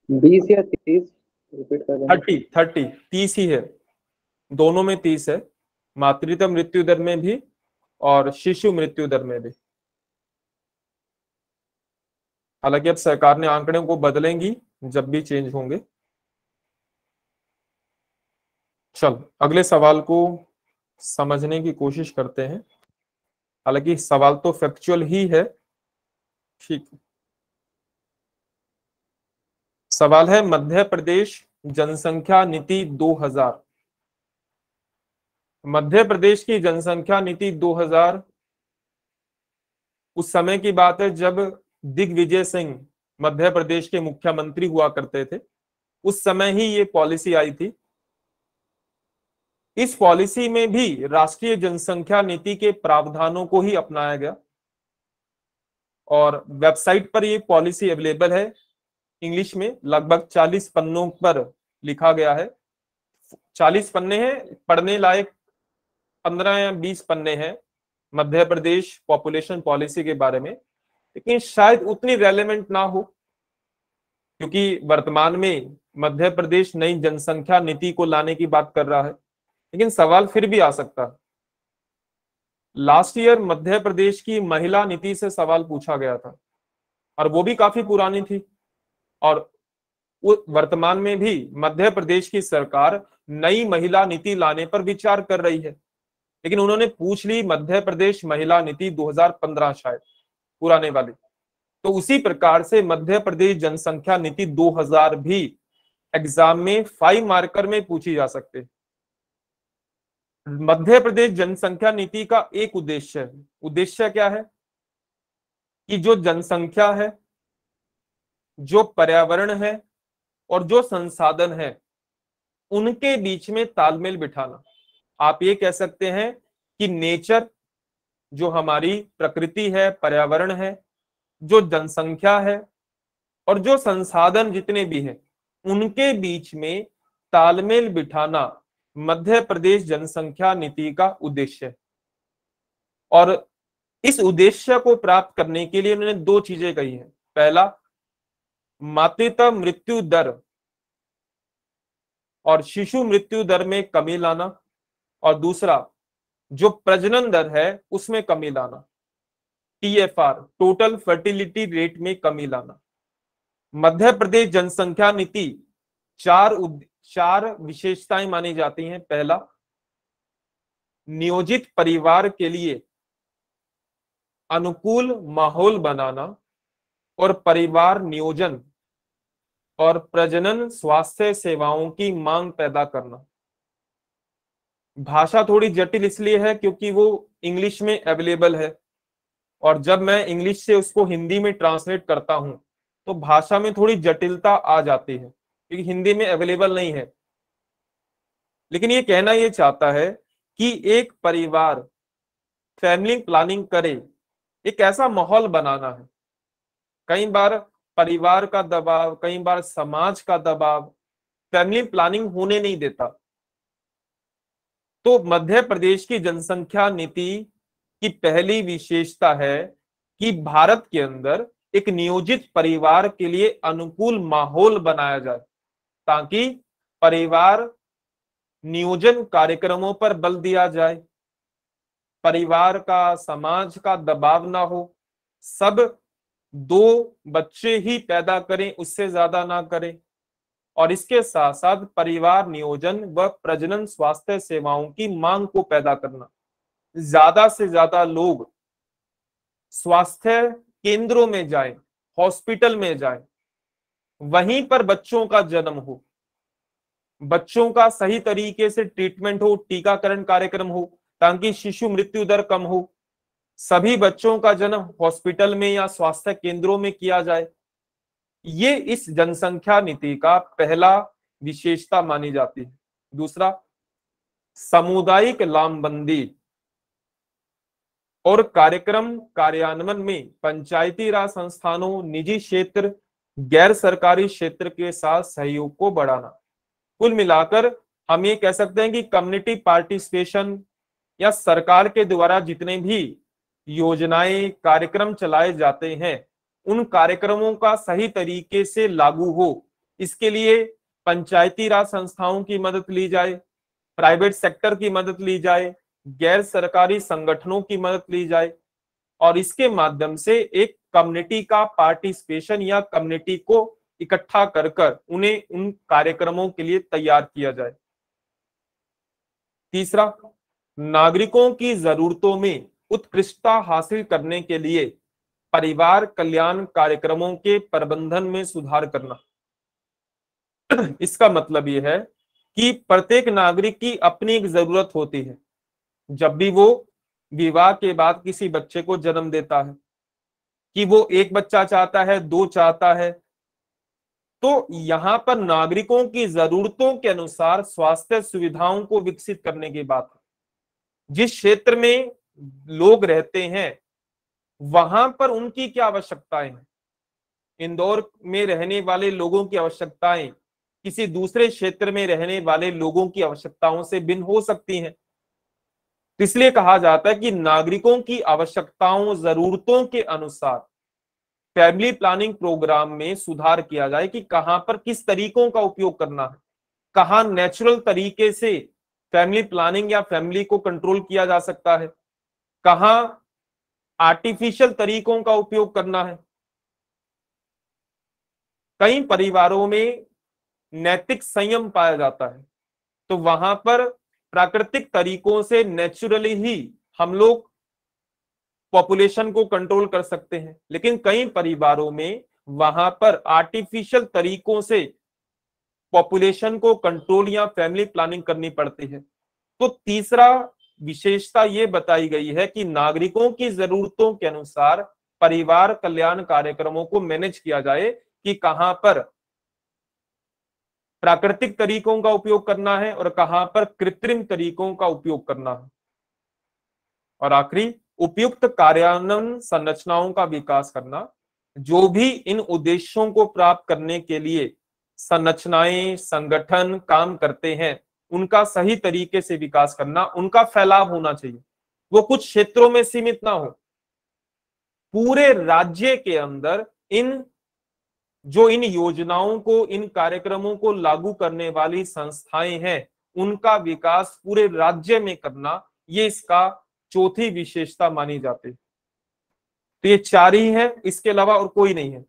20 या 30 रिपीट कर देना। 30 ही है, दोनों में 30 है, मातृत्व मृत्यु दर में भी और शिशु मृत्यु दर में भी। हालांकि अब सरकार ने आंकड़ों को बदलेंगी जब भी चेंज होंगे। चल अगले सवाल को समझने की कोशिश करते हैं। हालांकि सवाल तो फैक्चुअल ही है। ठीक, सवाल है मध्य प्रदेश जनसंख्या नीति 2000। मध्य प्रदेश की जनसंख्या नीति 2000 उस समय की बात है जब दिग्विजय सिंह मध्य प्रदेश के मुख्यमंत्री हुआ करते थे। उस समय ही ये पॉलिसी आई थी। इस पॉलिसी में भी राष्ट्रीय जनसंख्या नीति के प्रावधानों को ही अपनाया गया और वेबसाइट पर ये पॉलिसी अवेलेबल है। इंग्लिश में लगभग 40 पन्नों पर लिखा गया है। 40 पन्ने हैं, पढ़ने लायक 15 या 20 पन्ने हैं मध्य प्रदेश पॉपुलेशन पॉलिसी के बारे में, लेकिन शायद उतनी रेलेवेंट ना हो क्योंकि वर्तमान में मध्य प्रदेश नई जनसंख्या नीति को लाने की बात कर रहा है। लेकिन सवाल फिर भी आ सकता है। लास्ट ईयर मध्य प्रदेश की महिला नीति से सवाल पूछा गया था और वो भी काफी पुरानी थी और वर्तमान में भी मध्य प्रदेश की सरकार नई महिला नीति लाने पर विचार कर रही है, लेकिन उन्होंने पूछ ली मध्य प्रदेश महिला नीति 2015 शायद पुराने वाली। तो उसी प्रकार से मध्य प्रदेश जनसंख्या नीति 2000 भी एग्जाम में 5 मार्कर में पूछी जा सकते है। मध्य प्रदेश जनसंख्या नीति का एक उद्देश्य क्या है कि जो जनसंख्या है, जो पर्यावरण है और जो संसाधन है उनके बीच में तालमेल बिठाना। आप ये कह सकते हैं कि नेचर, जो हमारी प्रकृति है, पर्यावरण है, जो जनसंख्या है और जो संसाधन जितने भी हैं उनके बीच में तालमेल बिठाना मध्य प्रदेश जनसंख्या नीति का उद्देश्य है। और इस उद्देश्य को प्राप्त करने के लिए उन्होंने 2 चीजें कही हैं। पहला, मातृत्व मृत्यु दर और शिशु मृत्यु दर में कमी लाना और दूसरा जो प्रजनन दर है उसमें कमी लाना, TFR टोटल फर्टिलिटी रेट में कमी लाना। मध्य प्रदेश जनसंख्या नीति 4 विशेषताएं मानी जाती हैं। पहला, नियोजित परिवार के लिए अनुकूल माहौल बनाना और परिवार नियोजन और प्रजनन स्वास्थ्य सेवाओं की मांग पैदा करना। भाषा थोड़ी जटिल इसलिए है क्योंकि वो इंग्लिश में अवेलेबल है और जब मैं इंग्लिश से उसको हिंदी में ट्रांसलेट करता हूं तो भाषा में थोड़ी जटिलता आ जाती है क्योंकि हिंदी में अवेलेबल नहीं है। लेकिन ये कहना ये चाहता है कि एक परिवार फैमिली प्लानिंग करे, एक ऐसा माहौल बनाना है। कई बार परिवार का दबाव, कई बार समाज का दबाव फैमिली प्लानिंग होने नहीं देता। तो मध्य प्रदेश की जनसंख्या नीति की पहली विशेषता है कि भारत के अंदर एक नियोजित परिवार के लिए अनुकूल माहौल बनाया जाए ताकि परिवार नियोजन कार्यक्रमों पर बल दिया जाए, परिवार का, समाज का दबाव ना हो, सब 2 बच्चे ही पैदा करें, उससे ज्यादा ना करें और इसके साथ साथ परिवार नियोजन व प्रजनन स्वास्थ्य सेवाओं की मांग को पैदा करना। ज्यादा से ज्यादा लोग स्वास्थ्य केंद्रों में जाएं, हॉस्पिटल में जाएं, वहीं पर बच्चों का जन्म हो, बच्चों का सही तरीके से ट्रीटमेंट हो, टीकाकरण कार्यक्रम हो, ताकि शिशु मृत्यु दर कम हो। सभी बच्चों का जन्म हॉस्पिटल में या स्वास्थ्य केंद्रों में किया जाए। ये इस जनसंख्या नीति का पहला विशेषता मानी जाती है। दूसरा, सामुदायिक लामबंदी और कार्यक्रम कार्यान्वयन में पंचायती राज संस्थानों, निजी क्षेत्र, गैर सरकारी क्षेत्र के साथ सहयोग को बढ़ाना। कुल मिलाकर हम ये कह सकते हैं कि कम्युनिटी पार्टिसिपेशन या सरकार के द्वारा जितने भी योजनाएं, कार्यक्रम चलाए जाते हैं, उन कार्यक्रमों का सही तरीके से लागू हो, इसके लिए पंचायती राज संस्थाओं की मदद ली जाए, प्राइवेट सेक्टर की मदद ली जाए, गैर सरकारी संगठनों की मदद ली जाए, और इसके माध्यम से एक कम्युनिटी का पार्टिसिपेशन या कम्युनिटी को इकट्ठा कर कर उन्हें उन कार्यक्रमों के लिए तैयार किया जाए। तीसरा, नागरिकों की जरूरतों में उत्कृष्टता हासिल करने के लिए परिवार कल्याण कार्यक्रमों के प्रबंधन में सुधार करना। इसका मतलब यह है कि प्रत्येक नागरिक की अपनी एक जरूरत होती है। जब भी वो विवाह के बाद किसी बच्चे को जन्म देता है, कि वो एक बच्चा चाहता है, दो चाहता है, तो यहाँ पर नागरिकों की जरूरतों के अनुसार स्वास्थ्य सुविधाओं को विकसित करने की बात है। जिस क्षेत्र में लोग रहते हैं वहां पर उनकी क्या आवश्यकताएं हैं। इंदौर में रहने वाले लोगों की आवश्यकताएं किसी दूसरे क्षेत्र में रहने वाले लोगों की आवश्यकताओं से भिन्न हो सकती हैं। इसलिए कहा जाता है कि नागरिकों की आवश्यकताओं, जरूरतों के अनुसार फैमिली प्लानिंग प्रोग्राम में सुधार किया जाए कि कहां पर किस तरीकों का उपयोग करना है, कहां नेचुरल तरीके से फैमिली प्लानिंग या फैमिली को कंट्रोल किया जा सकता है, कहां आर्टिफिशियल तरीकों का उपयोग करना है। कई परिवारों में नैतिक संयम पाया जाता है, तो वहां पर प्राकृतिक तरीकों से नेचुरली ही हम लोग पॉपुलेशन को कंट्रोल कर सकते हैं। लेकिन कई परिवारों में वहां पर आर्टिफिशियल तरीकों से पॉपुलेशन को कंट्रोल या फैमिली प्लानिंग करनी पड़ती है। तो तीसरा विशेषता ये बताई गई है कि नागरिकों की जरूरतों के अनुसार परिवार कल्याण कार्यक्रमों को मैनेज किया जाए कि कहां पर प्राकृतिक तरीकों का उपयोग करना है और कहां पर कृत्रिम तरीकों का उपयोग करना है। और आखिरी, उपयुक्त कार्यान्वयन संरचनाओं का विकास करना। जो भी इन उद्देश्यों को प्राप्त करने के लिए संरचनाएं, संगठन काम करते हैं, उनका सही तरीके से विकास करना, उनका फैलाव होना चाहिए। वो कुछ क्षेत्रों में सीमित ना हो, पूरे राज्य के अंदर इन योजनाओं को, इन कार्यक्रमों को लागू करने वाली संस्थाएं हैं, उनका विकास पूरे राज्य में करना, ये इसका चौथी विशेषता मानी जाती है। तो ये चार ही है, इसके अलावा और कोई नहीं है।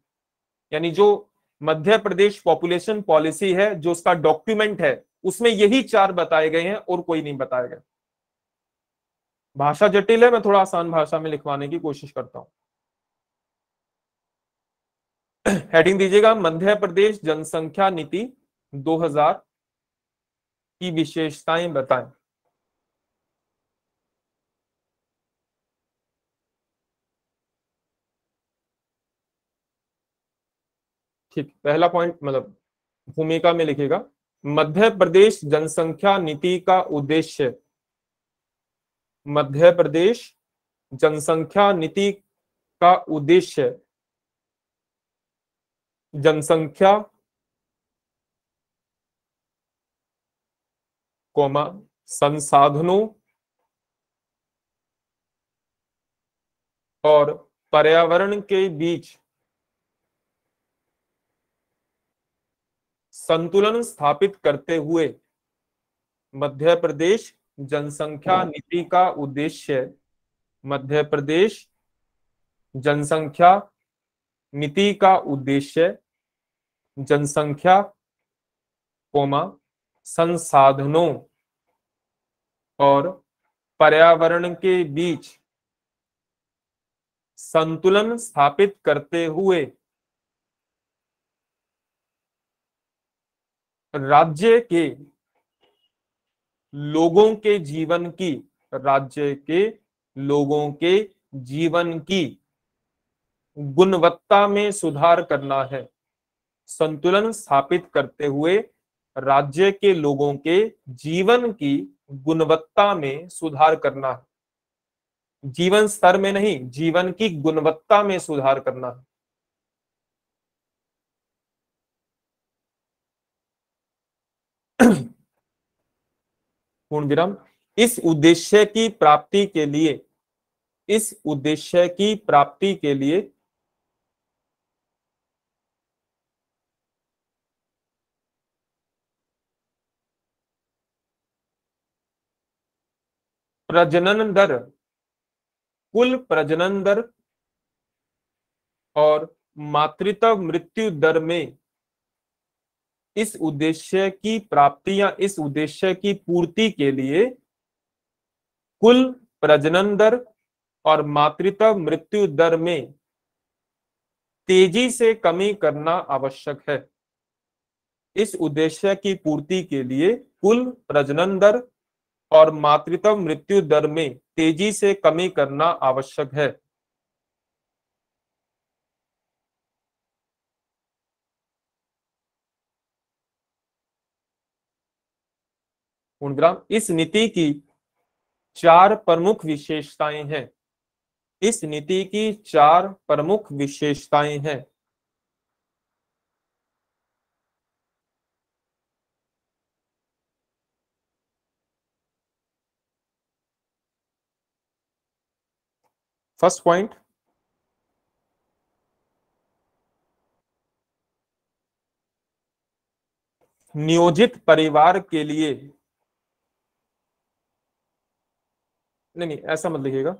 यानी जो मध्य प्रदेश पॉपुलेशन पॉलिसी है, जो उसका डॉक्यूमेंट है, उसमें यही चार बताए गए हैं और कोई नहीं बताया गया। भाषा जटिल है, मैं थोड़ा आसान भाषा में लिखवाने की कोशिश करता हूं। हेडिंग दीजिएगा, मध्य प्रदेश जनसंख्या नीति 2000 की विशेषताएं बताएं। ठीक, पहला पॉइंट मतलब भूमिका में लिखेगा, मध्य प्रदेश जनसंख्या नीति का उद्देश्य। मध्य प्रदेश जनसंख्या नीति का उद्देश्य जनसंख्या कौमा संसाधनों और पर्यावरण के बीच संतुलन स्थापित करते हुए मध्य प्रदेश जनसंख्या नीति का उद्देश्य, मध्य प्रदेश जनसंख्या नीति का उद्देश्य जनसंख्या कोमा संसाधनों और पर्यावरण के बीच संतुलन स्थापित करते हुए राज्य के लोगों के जीवन की राज्य के लोगों के जीवन की गुणवत्ता में सुधार करना है। संतुलन स्थापित करते हुए राज्य के लोगों के जीवन की गुणवत्ता में सुधार करना है। जीवन स्तर में नहीं, जीवन की गुणवत्ता में सुधार करना है। पूर्ण विराम। इस उद्देश्य की प्राप्ति के लिए, इस उद्देश्य की प्राप्ति के लिए प्रजनन दर, कुल प्रजनन दर और मातृत्व मृत्यु दर में इस उद्देश्य की प्राप्ति या इस उद्देश्य की पूर्ति के लिए कुल प्रजनन दर और मातृत्व मृत्यु दर में तेजी से कमी करना आवश्यक है। इस उद्देश्य की पूर्ति के लिए कुल प्रजनन दर और मातृत्व मृत्यु दर में तेजी से कमी करना आवश्यक है। इस नीति की 4 प्रमुख विशेषताएं हैं। इस नीति की 4 प्रमुख विशेषताएं हैं। फर्स्ट पॉइंट, नियोजित परिवार के लिए, नहीं ऐसा मत लिखिएगा,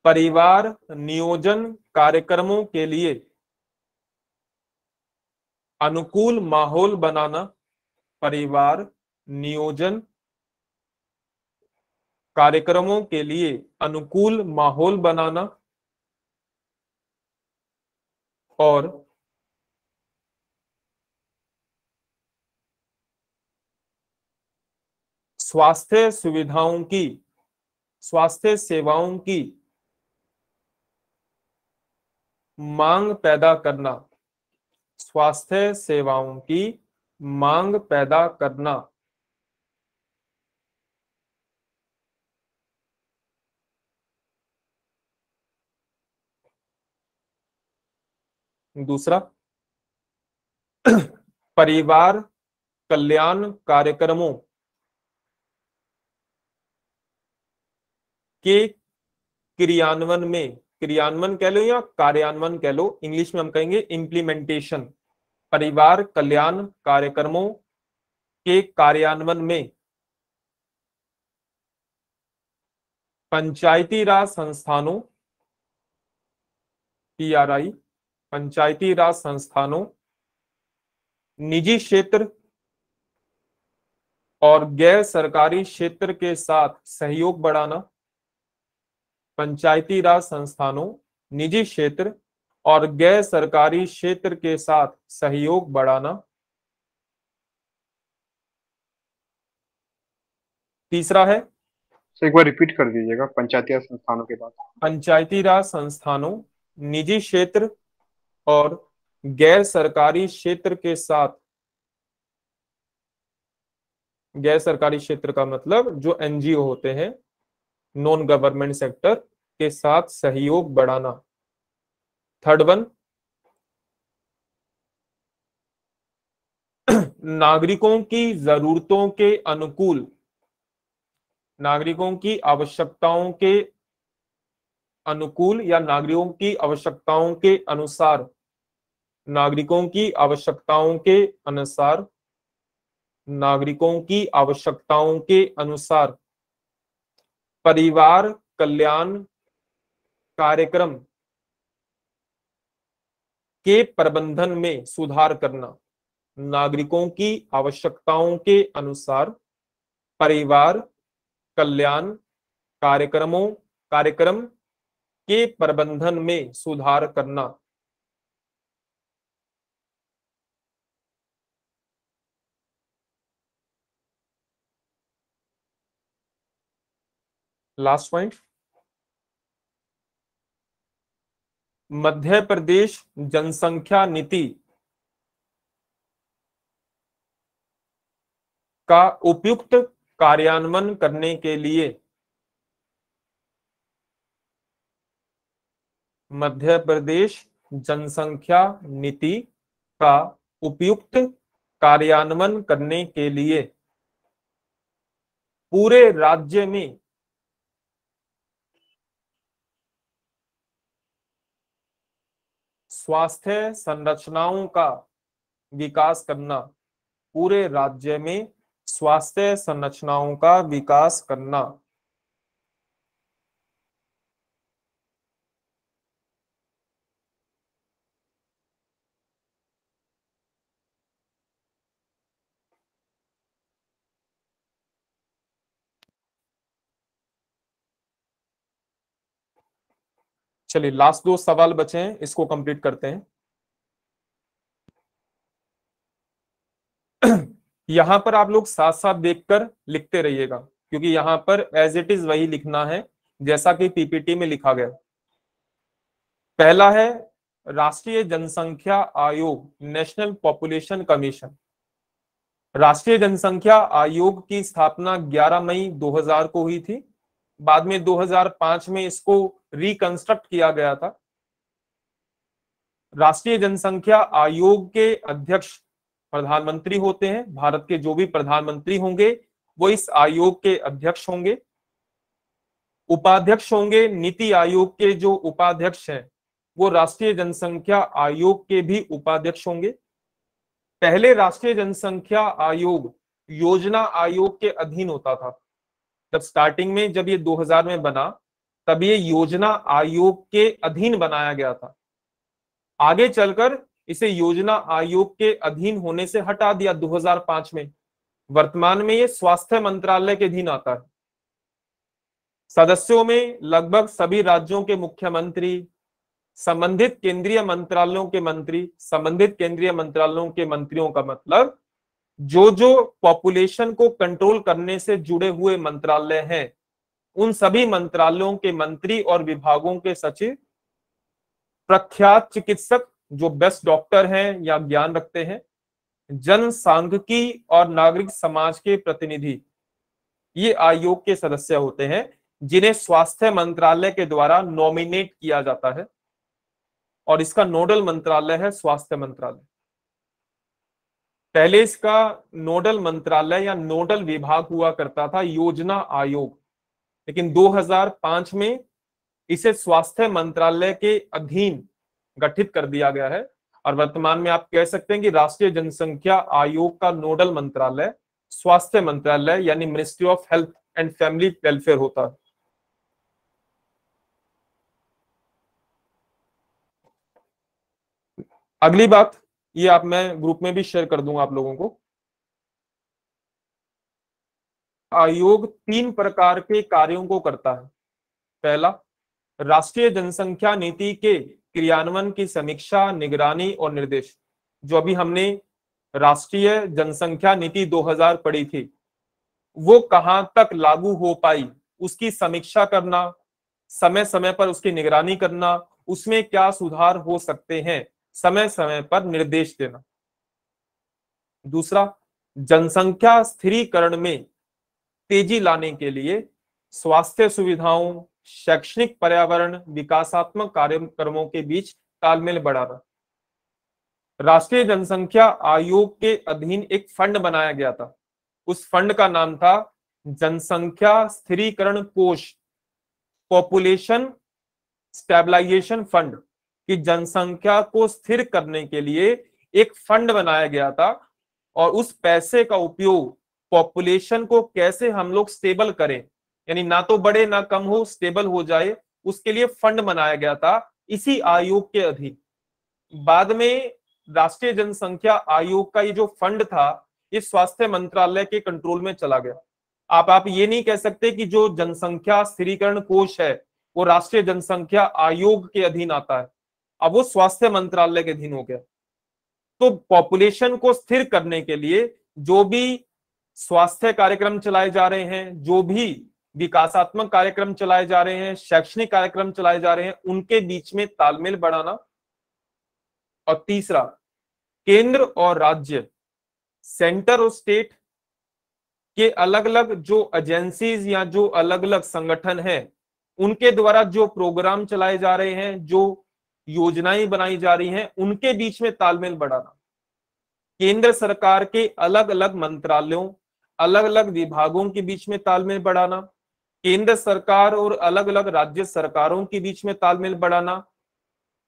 परिवार नियोजन कार्यक्रमों के लिए अनुकूल माहौल बनाना। परिवार नियोजन कार्यक्रमों के लिए अनुकूल माहौल बनाना और स्वास्थ्य सुविधाओं की, स्वास्थ्य सेवाओं की मांग पैदा करना। स्वास्थ्य सेवाओं की मांग पैदा करना। दूसरा, परिवार कल्याण कार्यक्रमों के क्रियान्वयन में, क्रियान्वयन कह लो या कार्यान्वयन कह लो, इंग्लिश में हम कहेंगे इम्प्लीमेंटेशन। परिवार कल्याण कार्यक्रमों के कार्यान्वयन में पंचायती राज संस्थानों, PRI, पंचायती राज संस्थानों, निजी क्षेत्र और गैर सरकारी क्षेत्र के साथ सहयोग बढ़ाना। पंचायती राज संस्थानों, निजी क्षेत्र और गैर सरकारी क्षेत्र के साथ सहयोग बढ़ाना। तीसरा है, एक बार रिपीट कर दीजिएगा, पंचायती राज संस्थानों के बाद। पंचायती राज संस्थानों, निजी क्षेत्र और गैर सरकारी क्षेत्र के साथ, गैर सरकारी क्षेत्र का मतलब जो NGO होते हैं, नॉन गवर्नमेंट सेक्टर के साथ सहयोग बढ़ाना। थर्ड वन, नागरिकों की जरूरतों के अनुकूल, नागरिकों की आवश्यकताओं के अनुकूल या नागरिकों की आवश्यकताओं के अनुसार, नागरिकों की आवश्यकताओं के अनुसार, नागरिकों की आवश्यकताओं के अनुसार परिवार कल्याण कार्यक्रम के प्रबंधन में सुधार करना, नागरिकों की आवश्यकताओं के अनुसार परिवार कल्याण कार्यक्रम के प्रबंधन में सुधार करना। लास्ट पॉइंट, मध्य प्रदेश जनसंख्या नीति का उपयुक्त कार्यान्वयन करने के लिए मध्य प्रदेश जनसंख्या नीति का उपयुक्त कार्यान्वयन करने के लिए पूरे राज्य में स्वास्थ्य संरचनाओं का विकास करना, पूरे राज्य में स्वास्थ्य संरचनाओं का विकास करना। चलिए लास्ट 2 सवाल बचे हैं, इसको कंप्लीट करते हैं। यहां पर आप लोग साथ साथ देखकर लिखते रहिएगा, क्योंकि यहां पर एज इट इज वही लिखना है जैसा कि पीपीटी में लिखा गया। पहला है राष्ट्रीय जनसंख्या आयोग, नेशनल पॉपुलेशन कमीशन। राष्ट्रीय जनसंख्या आयोग की स्थापना 11 मई 2000 को हुई थी। बाद में 2005 में इसको रिकंस्ट्रक्ट किया गया था। राष्ट्रीय जनसंख्या आयोग के अध्यक्ष प्रधानमंत्री होते हैं। भारत के जो भी प्रधानमंत्री होंगे वो इस आयोग के अध्यक्ष होंगे। उपाध्यक्ष होंगे नीति आयोग के, जो उपाध्यक्ष हैं वो राष्ट्रीय जनसंख्या आयोग के भी उपाध्यक्ष होंगे। पहले राष्ट्रीय जनसंख्या आयोग योजना आयोग के अधीन होता था। जब स्टार्टिंग में जब ये 2000 में बना तब ये योजना आयोग के अधीन बनाया गया था। आगे चलकर इसे योजना आयोग के अधीन होने से हटा दिया 2005 में। वर्तमान में ये स्वास्थ्य मंत्रालय के अधीन आता है। सदस्यों में लगभग सभी राज्यों के मुख्यमंत्री, संबंधित केंद्रीय मंत्रालयों के मंत्री, संबंधित केंद्रीय मंत्रालयों के मंत्रियों का मतलब जो जो पॉपुलेशन को कंट्रोल करने से जुड़े हुए मंत्रालय हैं, उन सभी मंत्रालयों के मंत्री और विभागों के सचिव, प्रख्यात चिकित्सक जो बेस्ट डॉक्टर हैं या ज्ञान रखते हैं, जनसांख्यिकी और नागरिक समाज के प्रतिनिधि, ये आयोग के सदस्य होते हैं जिन्हें स्वास्थ्य मंत्रालय के द्वारा नॉमिनेट किया जाता है। और इसका नोडल मंत्रालय है स्वास्थ्य मंत्रालय। पहले इसका नोडल मंत्रालय या नोडल विभाग हुआ करता था योजना आयोग, लेकिन 2005 में इसे स्वास्थ्य मंत्रालय के अधीन गठित कर दिया गया है। और वर्तमान में आप कह सकते हैं कि राष्ट्रीय जनसंख्या आयोग का नोडल मंत्रालय स्वास्थ्य मंत्रालय यानी ministry of health and family welfare होता है। अगली बात, ये आप मैं ग्रुप में भी शेयर कर दूंगा आप लोगों को। आयोग 3 प्रकार के कार्यों को करता है। पहला, राष्ट्रीय जनसंख्या नीति के क्रियान्वयन की समीक्षा, निगरानी और निर्देश। जो अभी हमने राष्ट्रीय जनसंख्या नीति 2000 पढ़ी थी, वो कहां तक लागू हो पाई उसकी समीक्षा करना, समय समय पर उसकी निगरानी करना, उसमें क्या सुधार हो सकते हैं, समय समय पर निर्देश देना। दूसरा, जनसंख्या स्थिरीकरण में तेजी लाने के लिए स्वास्थ्य सुविधाओं, शैक्षणिक, पर्यावरण, विकासात्मक कार्यक्रमों के बीच तालमेल बढ़ाना। राष्ट्रीय जनसंख्या आयोग के अधीन एक फंड बनाया गया था। उस फंड का नाम था जनसंख्या स्थिरीकरण कोष, पॉपुलेशन स्टेबलाइजेशन फंड। कि जनसंख्या को स्थिर करने के लिए एक फंड बनाया गया था और उस पैसे का उपयोग पॉपुलेशन को कैसे हम लोग स्टेबल करें, यानी ना तो बढ़े ना कम हो, स्टेबल हो जाए, उसके लिए फंड बनाया गया था इसी आयोग के अधीन। बाद में राष्ट्रीय जनसंख्या आयोग का ये जो फंड था ये स्वास्थ्य मंत्रालय के कंट्रोल में चला गया। आप ये नहीं कह सकते कि जो जनसंख्या स्थिरीकरण कोष है वो राष्ट्रीय जनसंख्या आयोग के अधीन आता है, अब वो स्वास्थ्य मंत्रालय के अधीन हो गया। तो पॉपुलेशन को स्थिर करने के लिए जो भी स्वास्थ्य कार्यक्रम चलाए जा रहे हैं, जो भी विकासात्मक कार्यक्रम चलाए जा रहे हैं, शैक्षणिक कार्यक्रम चलाए जा रहे हैं, उनके बीच में तालमेल बढ़ाना। और तीसरा, केंद्र और राज्य, सेंटर और स्टेट के अलग अलग जो एजेंसीज या जो अलग अलग संगठन हैं, उनके द्वारा जो प्रोग्राम चलाए जा रहे हैं, जो योजनाएं बनाई जा रही हैं, उनके बीच में तालमेल बढ़ाना। केंद्र सरकार के अलग अलग मंत्रालयों, अलग अलग विभागों के बीच में तालमेल बढ़ाना, केंद्र सरकार और अलग अलग राज्य सरकारों के बीच में तालमेल बढ़ाना,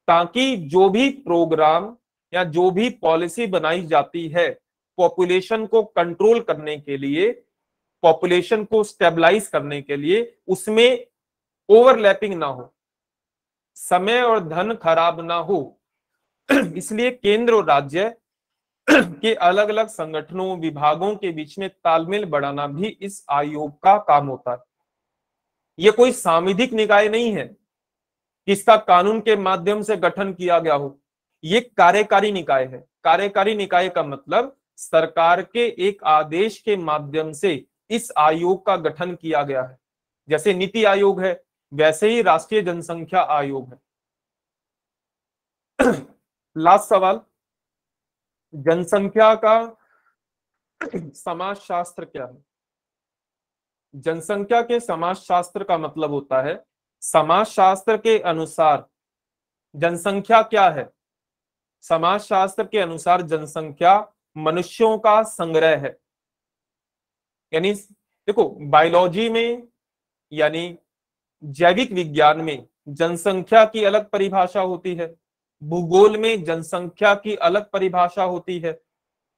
ताकि जो भी प्रोग्राम या जो भी पॉलिसी बनाई जाती है पॉपुलेशन को कंट्रोल करने के लिए, पॉपुलेशन को स्टेबलाइज करने के लिए, उसमें ओवरलैपिंग ना हो, समय और धन खराब ना हो। इसलिए केंद्र और राज्य के अलग अलग संगठनों, विभागों के बीच में तालमेल बढ़ाना भी इस आयोग का काम होता है। यह कोई सांविधिक निकाय नहीं है जिसका कानून के माध्यम से गठन किया गया हो, ये कार्यकारी निकाय है। कार्यकारी निकाय का मतलब सरकार के एक आदेश के माध्यम से इस आयोग का गठन किया गया है। जैसे नीति आयोग है वैसे ही राष्ट्रीय जनसंख्या आयोग है। लास्ट सवाल, जनसंख्या का समाजशास्त्र क्या है? जनसंख्या के समाजशास्त्र का मतलब होता है, समाजशास्त्र के अनुसार जनसंख्या क्या है? समाजशास्त्र के अनुसार जनसंख्या मनुष्यों का संग्रह है। यानी देखो, बायोलॉजी में यानी जैविक विज्ञान में जनसंख्या की अलग परिभाषा होती है, भूगोल में जनसंख्या की अलग परिभाषा होती है,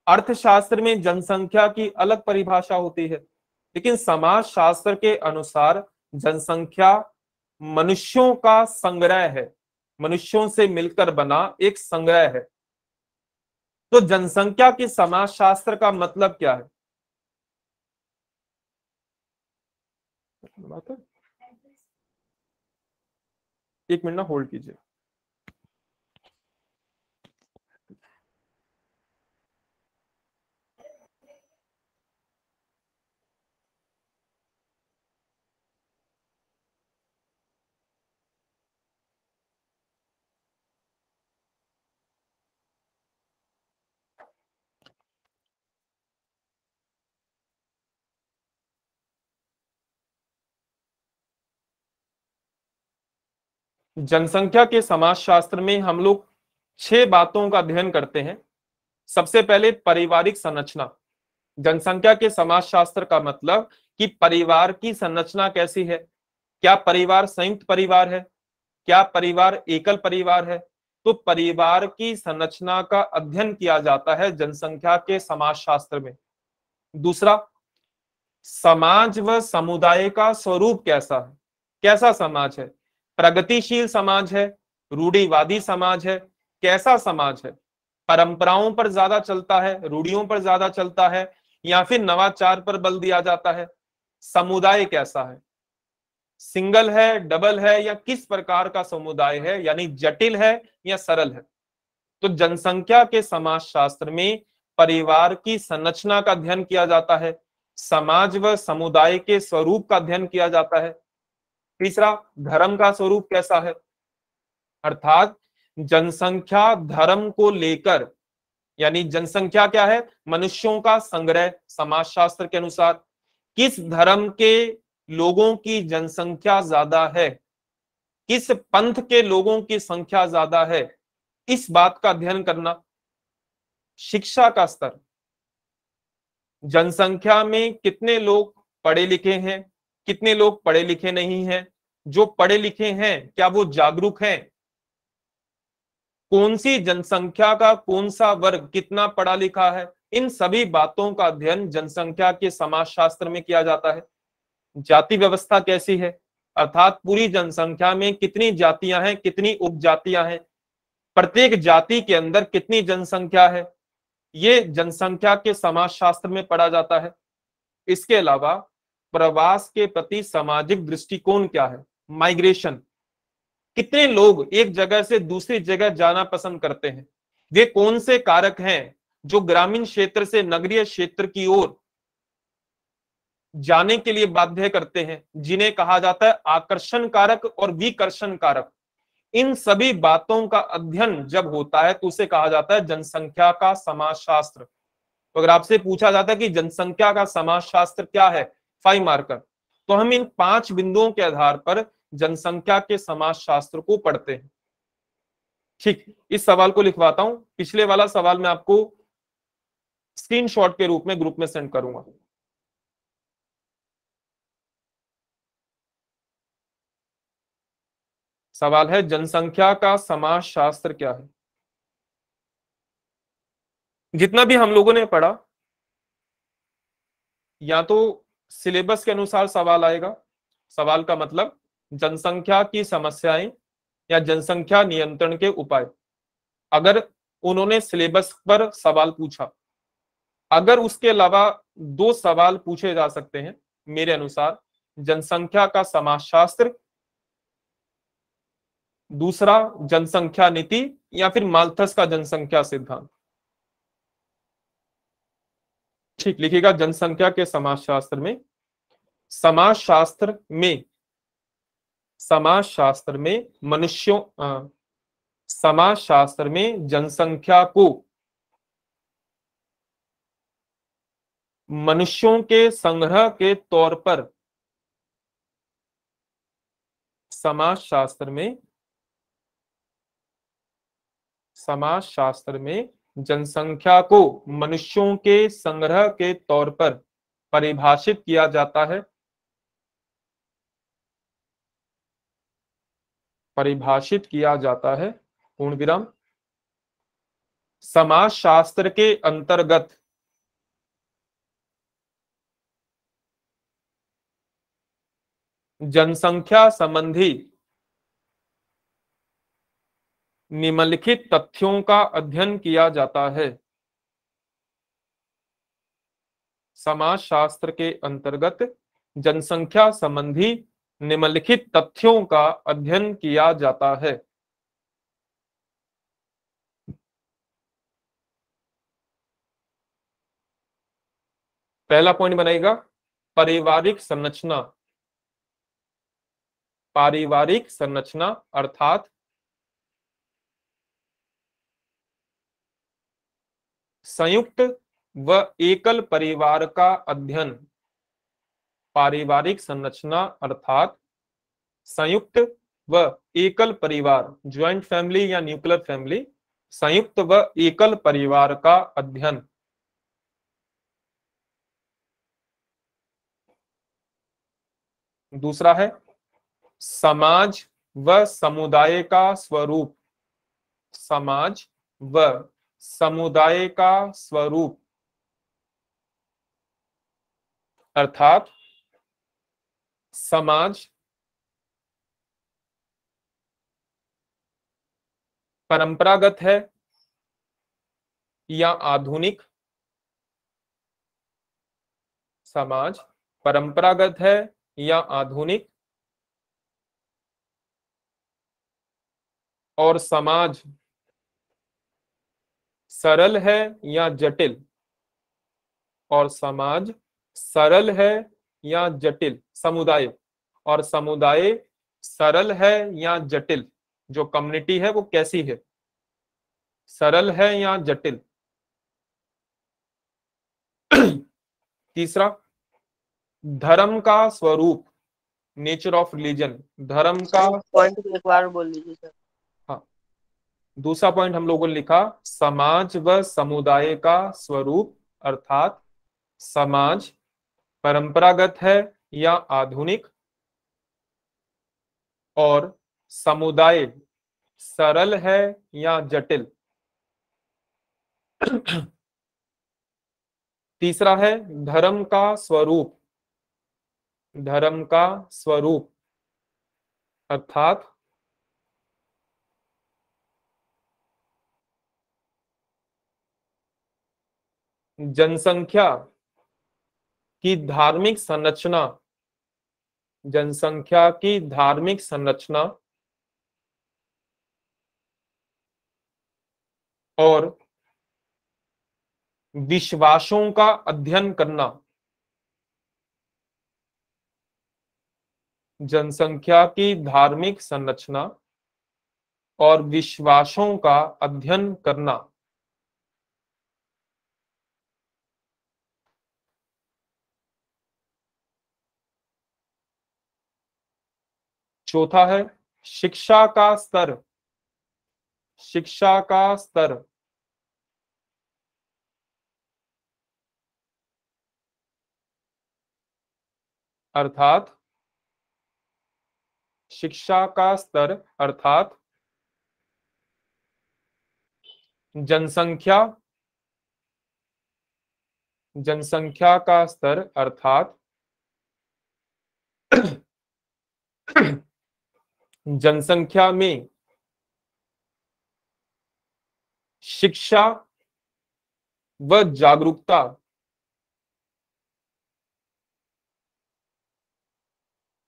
अर्थशास्त्र में जनसंख्या की अलग परिभाषा होती है, लेकिन समाजशास्त्र के अनुसार जनसंख्या मनुष्यों का संग्रह है, मनुष्यों से मिलकर बना एक संग्रह है। तो जनसंख्या के समाजशास्त्र का मतलब क्या है? एक मिनट ना होल्ड कीजिए। जनसंख्या के समाजशास्त्र में हम लोग 6 बातों का अध्ययन करते हैं। सबसे पहले पारिवारिक संरचना। जनसंख्या के समाजशास्त्र का मतलब कि परिवार की संरचना कैसी है, क्या परिवार संयुक्त परिवार है, क्या परिवार एकल परिवार है। तो परिवार की संरचना का अध्ययन किया जाता है जनसंख्या के समाजशास्त्र में। दूसरा, समाज व समुदाय का स्वरूप कैसा है, कैसा समाज है, प्रगतिशील समाज है, रूढ़िवादी समाज है, कैसा समाज है, परंपराओं पर ज्यादा चलता है, रूढ़ियों पर ज्यादा चलता है, या फिर नवाचार पर बल दिया जाता है। समुदाय कैसा है, सिंगल है, डबल है, या किस प्रकार का समुदाय है, यानी जटिल है या सरल है। तो जनसंख्या के समाजशास्त्र में परिवार की संरचना का अध्ययन किया जाता है, समाज व समुदाय के स्वरूप का अध्ययन किया जाता है। तीसरा, धर्म का स्वरूप कैसा है, अर्थात जनसंख्या धर्म को लेकर, यानी जनसंख्या क्या है, मनुष्यों का संग्रह। समाजशास्त्र के अनुसार किस धर्म के लोगों की जनसंख्या ज्यादा है, किस पंथ के लोगों की संख्या ज्यादा है, इस बात का अध्ययन करना। शिक्षा का स्तर, जनसंख्या में कितने लोग पढ़े लिखे हैं, कितने लोग पढ़े लिखे नहीं हैं, जो पढ़े लिखे हैं क्या वो जागरूक हैं, कौन सी जनसंख्या का कौन सा वर्ग कितना पढ़ा लिखा है, इन सभी बातों का अध्ययन जनसंख्या के समाजशास्त्र में किया जाता है। जाति व्यवस्था कैसी है, अर्थात पूरी जनसंख्या में कितनी जातियां हैं, कितनी उपजातियां हैं, प्रत्येक जाति के अंदर कितनी जनसंख्या है, ये जनसंख्या के समाजशास्त्र में पढ़ा जाता है। इसके अलावा प्रवास के प्रति सामाजिक दृष्टिकोण क्या है, माइग्रेशन, कितने लोग एक जगह से दूसरी जगह जाना पसंद करते हैं, वे कौन से कारक हैं जो ग्रामीण क्षेत्र से नगरीय क्षेत्र की ओर जाने के लिए बाध्य करते हैं, जिन्हें कहा जाता है आकर्षण कारक और विकर्षण कारक। इन सभी बातों का अध्ययन जब होता है तो उसे कहा जाता है जनसंख्या का समाजशास्त्र। तो अगर आपसे पूछा जाता है कि जनसंख्या का समाजशास्त्र क्या है, 5 मार्कर, तो हम इन 5 बिंदुओं के आधार पर जनसंख्या के समाजशास्त्र को पढ़ते हैं। ठीक, इस सवाल को लिखवाता हूं, पिछले वाला सवाल मैं आपको स्क्रीनशॉट के रूप में ग्रुप में सेंड करूंगा। सवाल है जनसंख्या का समाजशास्त्र क्या है। जितना भी हम लोगों ने पढ़ा, या तो सिलेबस के अनुसार सवाल आएगा, सवाल का मतलब जनसंख्या की समस्याएं या जनसंख्या नियंत्रण के उपाय, अगर उन्होंने सिलेबस पर सवाल पूछा। अगर उसके अलावा 2 सवाल पूछे जा सकते हैं मेरे अनुसार, जनसंख्या का समाजशास्त्र, दूसरा जनसंख्या नीति, या फिर माल्थस का जनसंख्या सिद्धांत। ठीक, लिखिएगा जनसंख्या के समाजशास्त्र में, समाजशास्त्र में मनुष्यों, समाजशास्त्र में जनसंख्या को मनुष्यों के संग्रह के तौर पर, समाजशास्त्र में जनसंख्या को मनुष्यों के संग्रह के तौर पर परिभाषित किया जाता है, पूर्ण विराम। समाजशास्त्र के अंतर्गत जनसंख्या संबंधी निम्नलिखित तथ्यों का अध्ययन किया जाता है। समाजशास्त्र के अंतर्गत जनसंख्या संबंधी निम्नलिखित तथ्यों का अध्ययन किया जाता है। पहला पॉइंट बनेगा पारिवारिक संरचना अर्थात संयुक्त व एकल परिवार का अध्ययन। पारिवारिक संरचना अर्थात संयुक्त व एकल परिवार, ज्वाइंट फैमिली या न्यूक्लियर फैमिली, संयुक्त व एकल परिवार का अध्ययन। दूसरा है समाज व समुदाय का स्वरूप, समाज व समुदाय का स्वरूप अर्थात समाज परंपरागत है या आधुनिक, समाज परंपरागत है या आधुनिक, और समाज सरल है या जटिल, और समाज सरल है या जटिल, समुदाय, और समुदाय सरल है या जटिल, जो कम्युनिटी है वो कैसी है, सरल है या जटिल। तीसरा धर्म का स्वरूप, नेचर ऑफ रिलीजन, धर्म का पॉइंट एक बार बोल लीजिए सर। हाँ, दूसरा पॉइंट हम लोगों ने लिखा समाज व समुदाय का स्वरूप अर्थात समाज परंपरागत है या आधुनिक, और समुदाय सरल है या जटिल। तीसरा है धर्म का स्वरूप, धर्म का स्वरूप अर्थात जनसंख्या की धार्मिक संरचना, जनसंख्या की धार्मिक संरचना और विश्वासों का अध्ययन करना, जनसंख्या की धार्मिक संरचना और विश्वासों का अध्ययन करना। चौथा है शिक्षा का स्तर, शिक्षा का स्तर अर्थात शिक्षा का स्तर अर्थात जनसंख्या, जनसंख्या का स्तर अर्थात जनसंख्या में शिक्षा व जागरूकता,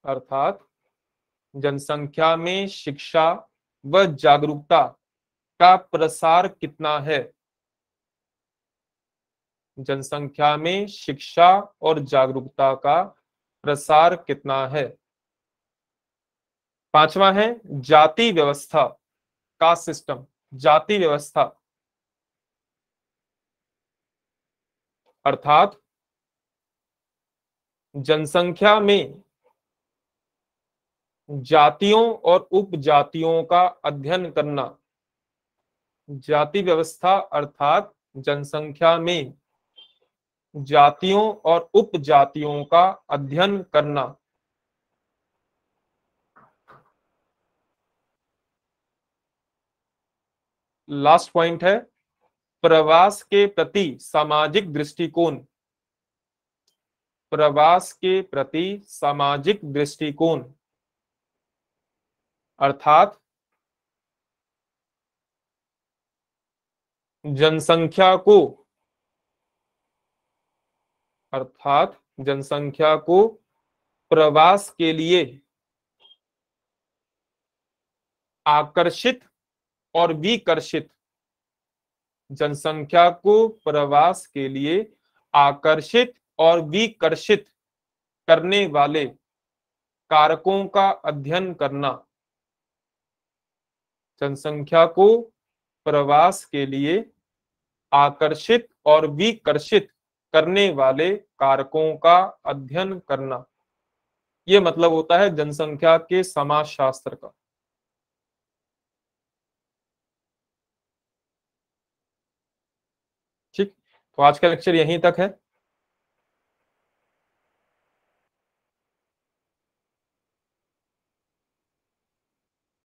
अर्थात जनसंख्या में शिक्षा व जागरूकता का प्रसार कितना है, जनसंख्या में शिक्षा और जागरूकता का प्रसार कितना है। पांचवा है जाति व्यवस्था, कास्ट सिस्टम, जाति व्यवस्था अर्थात जनसंख्या में जातियों और उपजातियों का अध्ययन करना, जाति व्यवस्था अर्थात जनसंख्या में जातियों और उपजातियों का अध्ययन करना। लास्ट पॉइंट है प्रवास के प्रति सामाजिक दृष्टिकोण, प्रवास के प्रति सामाजिक दृष्टिकोण अर्थात जनसंख्या को, अर्थात जनसंख्या को प्रवास के लिए आकर्षित और विकर्षित, जनसंख्या को प्रवास के लिए आकर्षित और विकर्षित करने वाले कारकों का अध्ययन करना, जनसंख्या को प्रवास के लिए आकर्षित और विकर्षित करने वाले कारकों का अध्ययन करना। ये मतलब होता है जनसंख्या के समाजशास्त्र का। ठीक, तो आज का लेक्चर यहीं तक है।